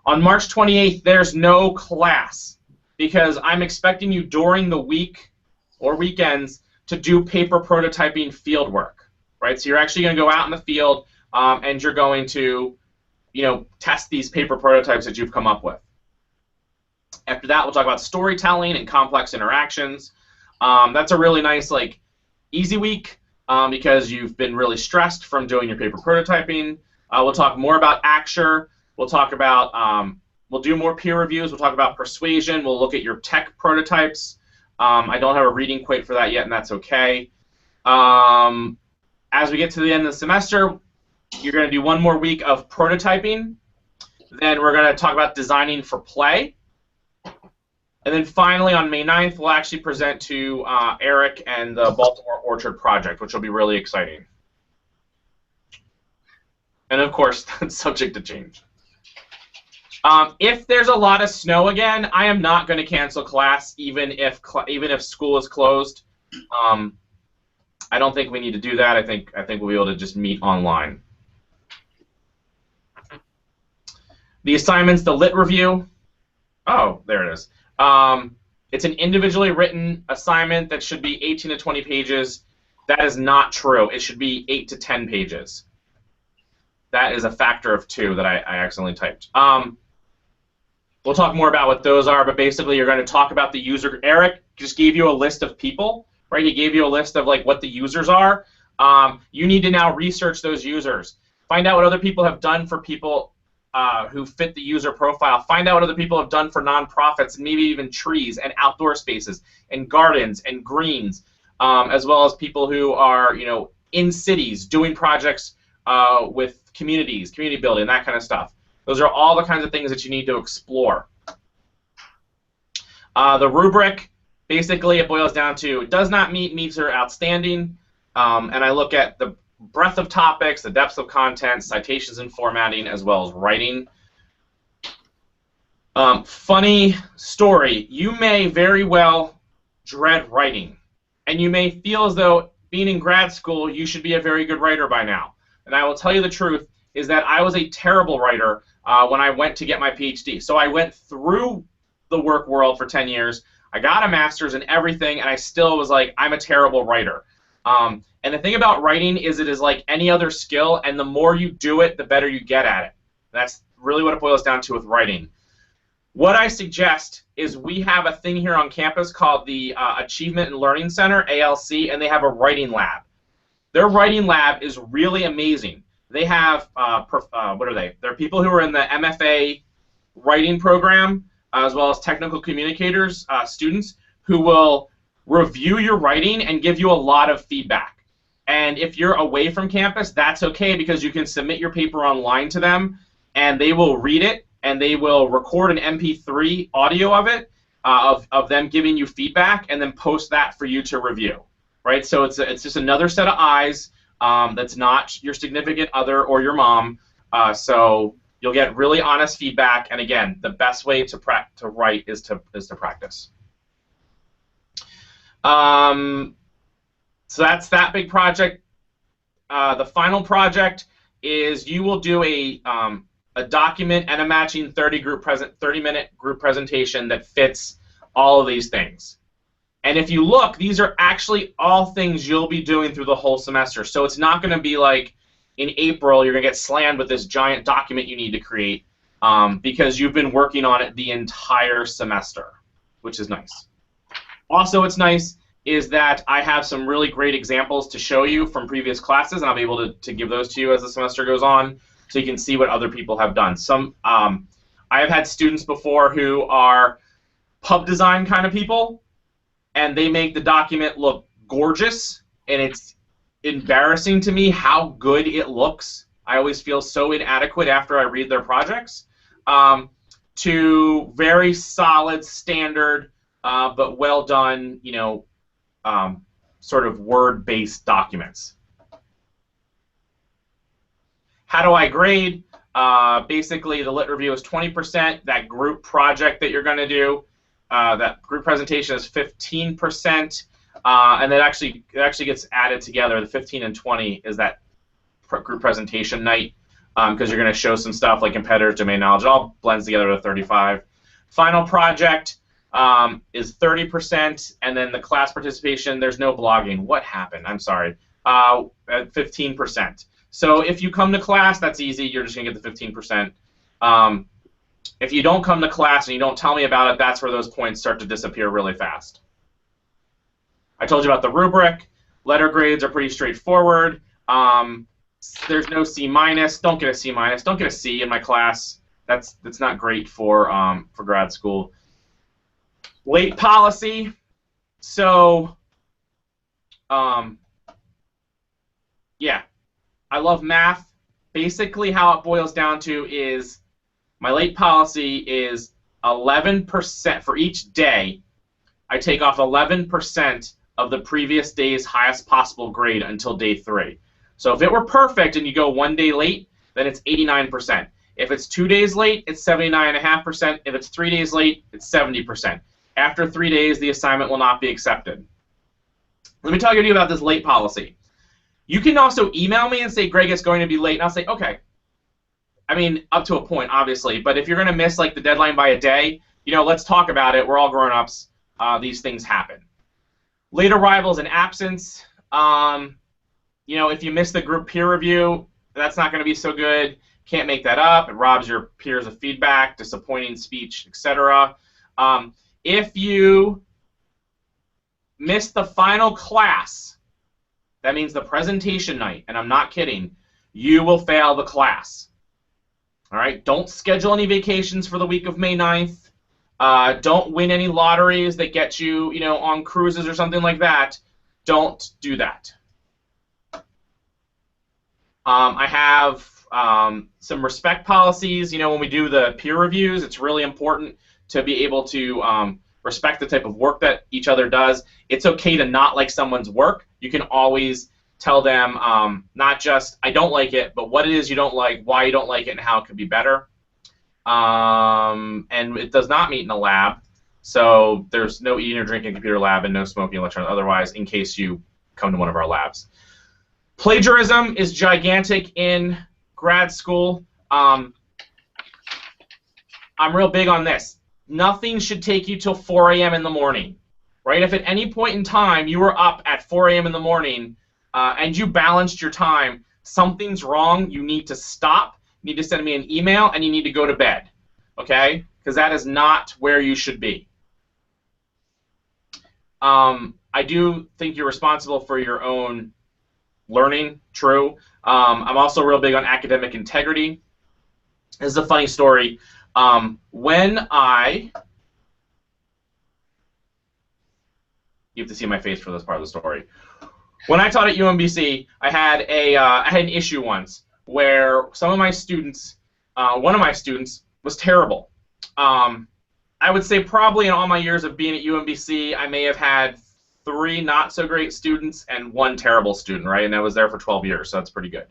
On March 28th, there's no class because I'm expecting you during the week or weekends to do paper prototyping field work, right? So you're actually going to go out in the field and you're going to, test these paper prototypes that you've come up with. After that, we'll talk about storytelling and complex interactions. That's a really nice, like, easy week because you've been really stressed from doing your paper prototyping. We'll talk more about Axure. We'll talk about, we'll do more peer reviews. We'll talk about persuasion. We'll look at your tech prototypes. I don't have a reading quite for that yet, and that's okay. As we get to the end of the semester, you're going to do one more week of prototyping. Then we're going to talk about designing for play. And then finally, on May 9th, we'll actually present to Eric and the Baltimore Orchard Project, which will be really exciting. And of course, that's subject to change. If there's a lot of snow again, I am not going to cancel class, even if school is closed. I don't think we need to do that. I think we'll be able to just meet online. The assignments, the lit review. Oh, there it is. It's an individually written assignment that should be 18 to 20 pages. That is not true. It should be 8 to 10 pages. That is a factor of 2 that I accidentally typed. We'll talk more about what those are, but basically you're going to talk about the user. Eric just gave you a list of people, right? He gave you a list of like what the users are. You need to now research those users. Find out what other people have done for people who fit the user profile. Find out what other people have done for nonprofits, and maybe even trees and outdoor spaces and gardens and greens, as well as people who are, you know, in cities doing projects with communities, community building, that kind of stuff. Those are all the kinds of things that you need to explore. The rubric, basically, it boils down to does not meet, meets, or outstanding, and I look at the breadth of topics, the depth of content, citations and formatting, as well as writing. Funny story, you may very well dread writing, and you may feel as though being in grad school, you should be a very good writer by now. And I will tell you the truth, is that I was a terrible writer when I went to get my PhD. So I went through the work world for 10 years, I got a master's in everything, and I still was like, I'm a terrible writer. And the thing about writing is it is like any other skill, and the more you do it, the better you get at it. That's really what it boils down to with writing. What I suggest is we have a thing here on campus called the Achievement and Learning Center, ALC, and they have a writing lab. Their writing lab is really amazing. They have, what are they? They're people who are in the MFA writing program, as well as technical communicators, students, who will review your writing and give you a lot of feedback. And if you're away from campus, that's okay, because you can submit your paper online to them, and they will read it, and they will record an MP3 audio of it, of them giving you feedback, and then post that for you to review. Right? So it's just another set of eyes that's not your significant other or your mom. So you'll get really honest feedback, and again, the best way to write is to practice. So that's that big project. The final project is you will do a document and a matching 30-minute group presentation that fits all of these things. And if you look, these are actually all things you'll be doing through the whole semester. So it's not going to be like in April you're going to get slammed with this giant document you need to create because you've been working on it the entire semester, which is nice. Also, what's nice is that I have some really great examples to show you from previous classes, and I'll be able to give those to you as the semester goes on, so you can see what other people have done. I have had students before who are pub design kind of people, and they make the document look gorgeous, and it's embarrassing to me how good it looks. I always feel so inadequate after I read their projects. To very solid, standard, but well done, you know, sort of word-based documents. How do I grade? Basically, the lit review is 20%. That group project that you're going to do, that group presentation is 15%, and it actually gets added together. The 15 and 20 is that group presentation night, because you're going to show some stuff like competitors, domain knowledge. It all blends together to 35. Final project is 30%, and then the class participation, there's no blogging. What happened? I'm sorry. At 15%. So if you come to class, that's easy. You're just going to get the 15%. If you don't come to class and you don't tell me about it, that's where those points start to disappear really fast. I told you about the rubric. Letter grades are pretty straightforward. There's no C minus. Don't get a C minus. Don't get a C in my class. That's not great for grad school. Late policy. So, yeah, I love math. Basically, how it boils down to is my late policy is 11% for each day. I take off 11% of the previous day's highest possible grade until day 3. So if it were perfect and you go 1 day late, then it's 89%. If it's 2 days late, it's 79.5%. If it's 3 days late, it's 70%. After 3 days, the assignment will not be accepted. Let me talk to you about this late policy. You can also email me and say, Greg, it's going to be late, and I'll say, okay. I mean, up to a point, obviously, but if you're going to miss like the deadline by a day, let's talk about it. We're all grown-ups. These things happen. Late arrivals and absence. If you miss the group peer review, that's not going to be so good. Can't make that up. It robs your peers of feedback, disappointing speech, etc. If you miss the final class, that means the presentation night, and I'm not kidding, you will fail the class. All right? Don't schedule any vacations for the week of May 9th. Don't win any lotteries that get you, on cruises or something like that. Don't do that. I have some respect policies. When we do the peer reviews, it's really important to be able to respect the type of work that each other does. It's okay to not like someone's work. You can always tell them not just, I don't like it, but what it is you don't like, why you don't like it, and how it could be better. And it does not meet in a lab, so there's no eating or drinking in a computer lab and no smoking electronics otherwise, in case you come to one of our labs. Plagiarism is gigantic in grad school. I'm real big on this. Nothing should take you till 4 a.m. in the morning, right? If at any point in time you were up at 4 a.m. in the morning and you balanced your time, something's wrong. You need to stop. You need to send me an email, and you need to go to bed, okay? Because that is not where you should be. I do think you're responsible for your own learning, true. I'm also real big on academic integrity. This is a funny story. You have to see my face for this part of the story. When I taught at UMBC, I had an issue once where some of my students, one of my students was terrible. I would say probably in all my years of being at UMBC, I may have had 3 not-so-great students and 1 terrible student, right? And I was there for 12 years, so that's pretty good.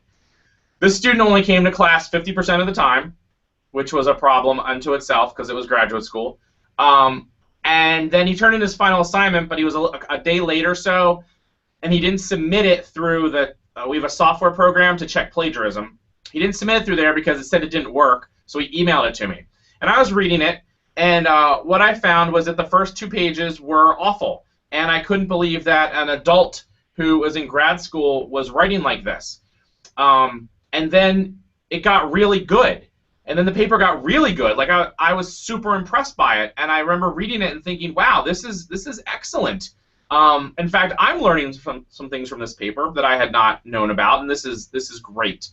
This student only came to class 50% of the time, which was a problem unto itself because it was graduate school. And then he turned in his final assignment, but he was a day late or so, and he didn't submit it through the we have a software program to check plagiarism. He didn't submit it through there because it said it didn't work, so he emailed it to me. And I was reading it, and what I found was that the first 2 pages were awful, and I couldn't believe that an adult who was in grad school was writing like this. And then it got really good, and then the paper got really good. Like I was super impressed by it, and I remember reading it and thinking, wow, this is excellent. In fact, I'm learning some things from this paper that I had not known about, and this is great.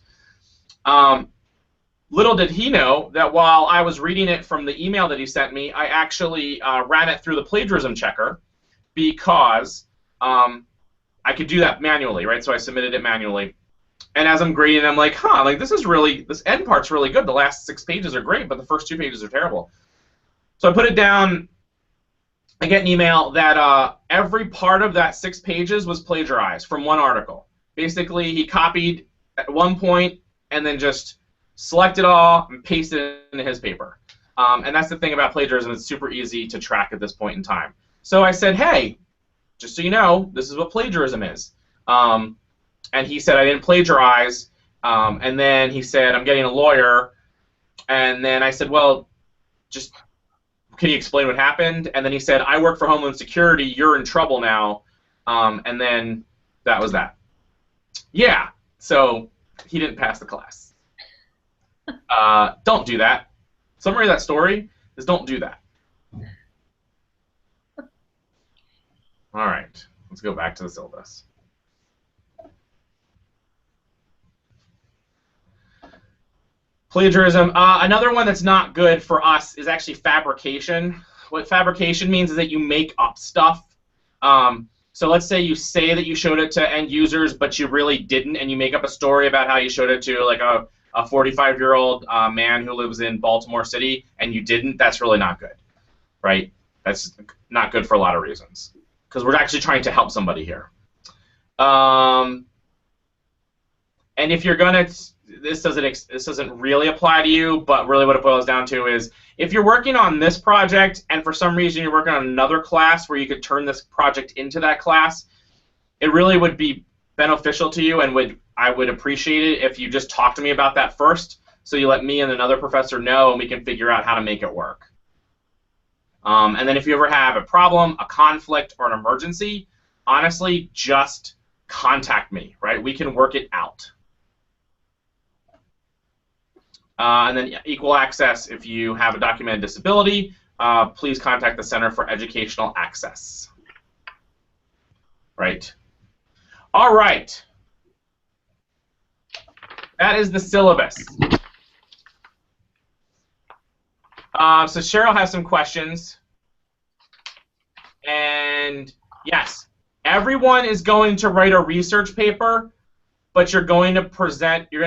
Little did he know that while I was reading it from the email that he sent me, I actually ran it through the plagiarism checker because I could do that manually, right? So I submitted it manually. And as I'm grading, I'm like, this end part's really good. The last 6 pages are great, but the first 2 pages are terrible. So I put it down. I get an email that every part of that 6 pages was plagiarized from one article. Basically, he copied at one point and then just selected all and pasted it into his paper. And that's the thing about plagiarism. It's super easy to track at this point in time. So I said, hey, just so you know, this is what plagiarism is. And he said, I didn't plagiarize. And then he said, I'm getting a lawyer. And then I said, well, just can you explain what happened? And then he said, I work for Homeland Security. You're in trouble now. And then that was that. Yeah, so he didn't pass the class. Don't do that. Summary of that story is don't do that. All right. Let's go back to the syllabus. Plagiarism. Another one that's not good for us is actually fabrication. What fabrication means is that you make up stuff. So let's say you say that you showed it to end users, but you really didn't, and you make up a story about how you showed it to like a 45-year-old man who lives in Baltimore City, and you didn't. That's really not good, right? That's not good for a lot of reasons, because we're actually trying to help somebody here. And if you're gonna, this doesn't really apply to you, but really what it boils down to is if you're working on this project and for some reason you're working on another class where you could turn this project into that class, it really would be beneficial to you, and I would appreciate it if you just talk to me about that first, so you let me and another professor know, and we can figure out how to make it work. And then if you ever have a problem, a conflict, or an emergency, honestly, just contact me, right? We can work it out. And then equal access, if you have a documented disability, please contact the Center for Educational Access. Right. All right. That is the syllabus. So Cheryl has some questions. And yes, everyone is going to write a research paper, but you're going to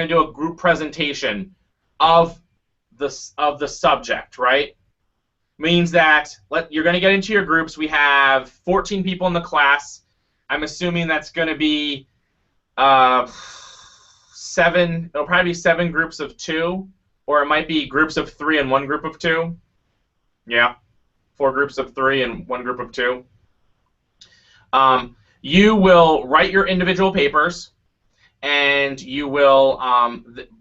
do a group presentation of the subject, right? Means that you're going to get into your groups. We have 14 people in the class. I'm assuming that's going to be it'll probably be 7 groups of 2, or it might be groups of 3 and 1 group of 2. Yeah, 4 groups of 3 and 1 group of 2. You will write your individual papers, and you will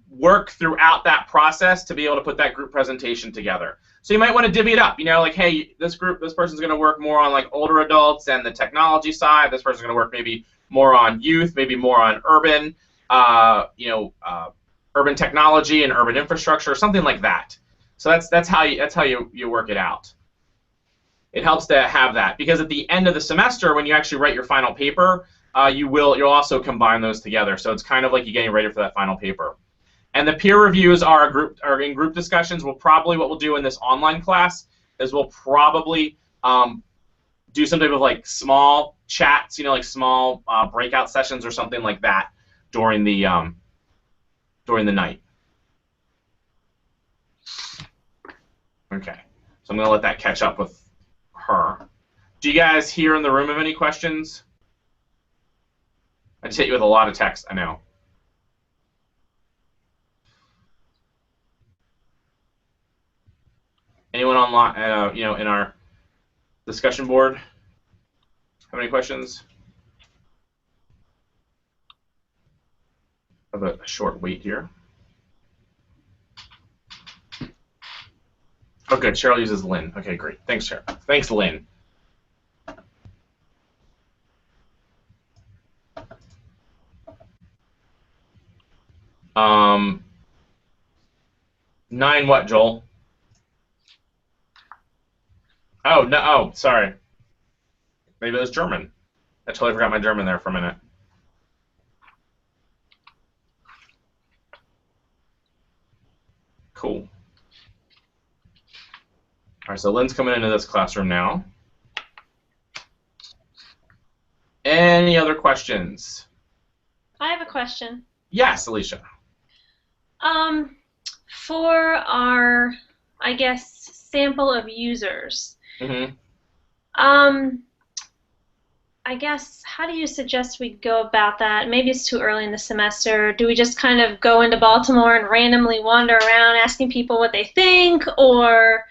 work throughout that process to be able to put that group presentation together. So you might want to divvy it up. You know, like, hey, this person's going to work more on like older adults and the technology side. This person's going to work maybe more on youth, maybe more on urban, urban technology and urban infrastructure, something like that. So that's how you work it out. It helps to have that, because at the end of the semester, when you actually write your final paper, you'll also combine those together. So it's kind of like you're getting ready for that final paper. And the peer reviews are in group discussions. What we'll do in this online class is we'll probably do some type of like small chats, like small breakout sessions or something like that during the night. Okay, so I'm gonna let that catch up with her. Do you guys here in the room have any questions? I just hit you with a lot of text, I know. Anyone online, in our discussion board, have any questions? I have a short wait here. Oh, good. Cheryl uses Lynn. Okay, great. Thanks, Cheryl. Thanks, Lynn. Nine what, Joel? Oh, no. Oh, sorry. Maybe it was German. I totally forgot my German there for a minute. Cool. All right, so Lynn's coming into this classroom now. Any other questions? I have a question. Yes, Alicia. For our, I guess, sample of users, Mm-hmm. I guess, how do you suggest we go about that? Maybe it's too early in the semester. Do we just kind of go into Baltimore and randomly wander around asking people what they think, or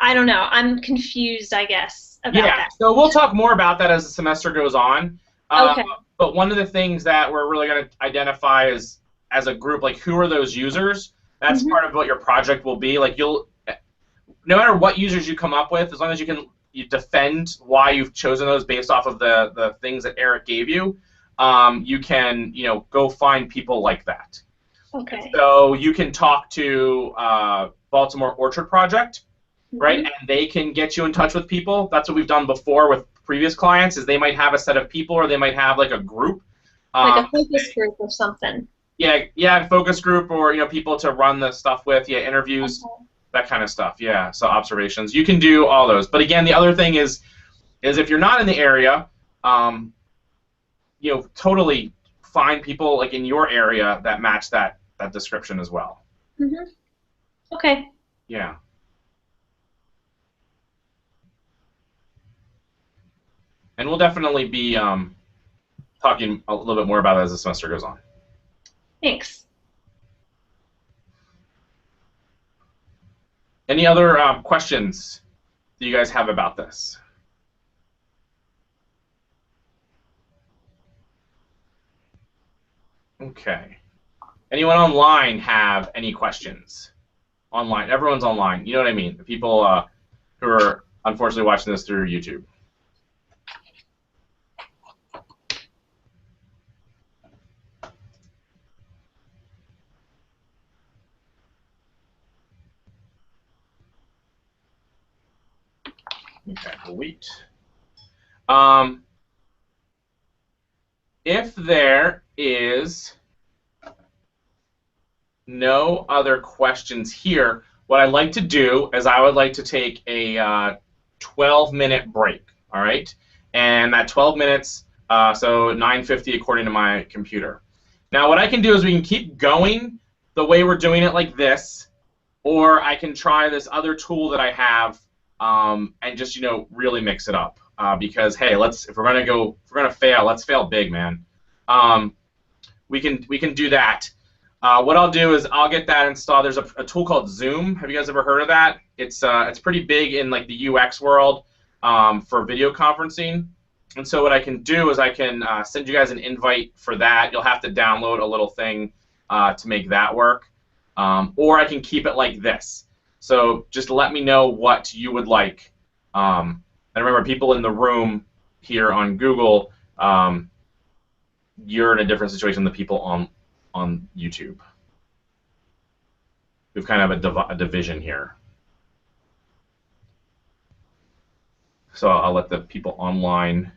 I don't know. I'm confused, I guess, about that. So we'll talk more about that as the semester goes on. Okay. But one of the things that we're really going to identify is, as a group, like, who are those users? That's part of what your project will be. Like, no matter what users you come up with, as long as you defend why you've chosen those based off of the things that Eric gave you, you can go find people like that. Okay. So you can talk to Baltimore Orchard Project, right? And they can get you in touch with people. That's what we've done before with previous clients is they might have a set of people, or they might have like a group. Like a focus group or something. Yeah, focus group, or people to run the stuff with. Yeah, interviews, that kind of stuff. Yeah, so observations. You can do all those. But again, the other thing is if you're not in the area, totally find people like in your area that match that description as well. Mhm. Okay. Yeah. And we'll definitely be talking a little bit more about it as the semester goes on. Thanks. Any other questions that you guys have about this? Okay. Anyone online have any questions? Online. Everyone's online. You know what I mean? The people who are unfortunately watching this through YouTube. Okay, we'll wait. If there is no other questions here, what I'd like to do is I would like to take a 12-minute break, all right? And that 12 minutes, so 9:50 according to my computer. Now what I can do is we can keep going the way we're doing it like this, or I can try this other tool that I have and just really mix it up. Because hey, if we're gonna fail, let's fail big, man. We can do that. What I'll do is I'll get that installed. There's a tool called Zoom. Have you guys ever heard of that? It's pretty big in like the UX world for video conferencing. And so what I can do is I can send you guys an invite for that. You'll have to download a little thing to make that work, or I can keep it like this. So just let me know what you would like. And remember, people in the room here on Google, you're in a different situation than the people on YouTube. We've kind of a division here. So I'll let the people online.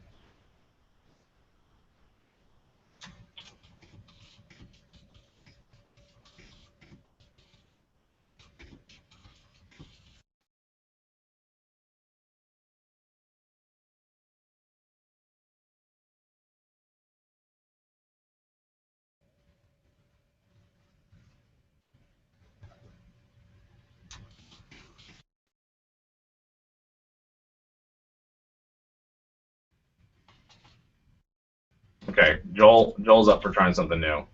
Okay, Joel's up for trying something new.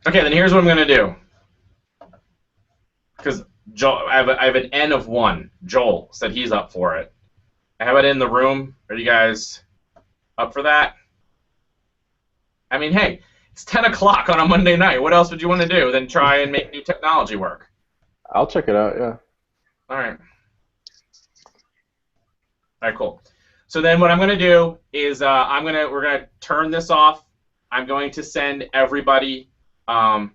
Okay, then here's what I'm gonna do. Because I have an N of 1. Joel said he's up for it. I have it in the room. Are you guys up for that? I mean, hey, it's 10 o'clock on a Monday night. What else would you want to do than try and make new technology work? I'll check it out, yeah. All right. All right, cool. So then what I'm going to do is we're going to turn this off. I'm going to send everybody an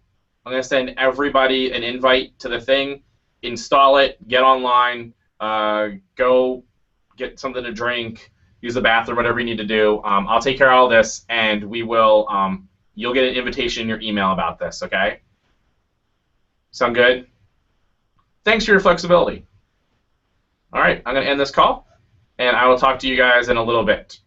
invite to the thing, install it, get online, go get something to drink, use the bathroom, whatever you need to do. I'll take care of all this, and we will. You'll get an invitation in your email about this. Okay? Sound good? Thanks for your flexibility. All right, I'm going to end this call, and I will talk to you guys in a little bit.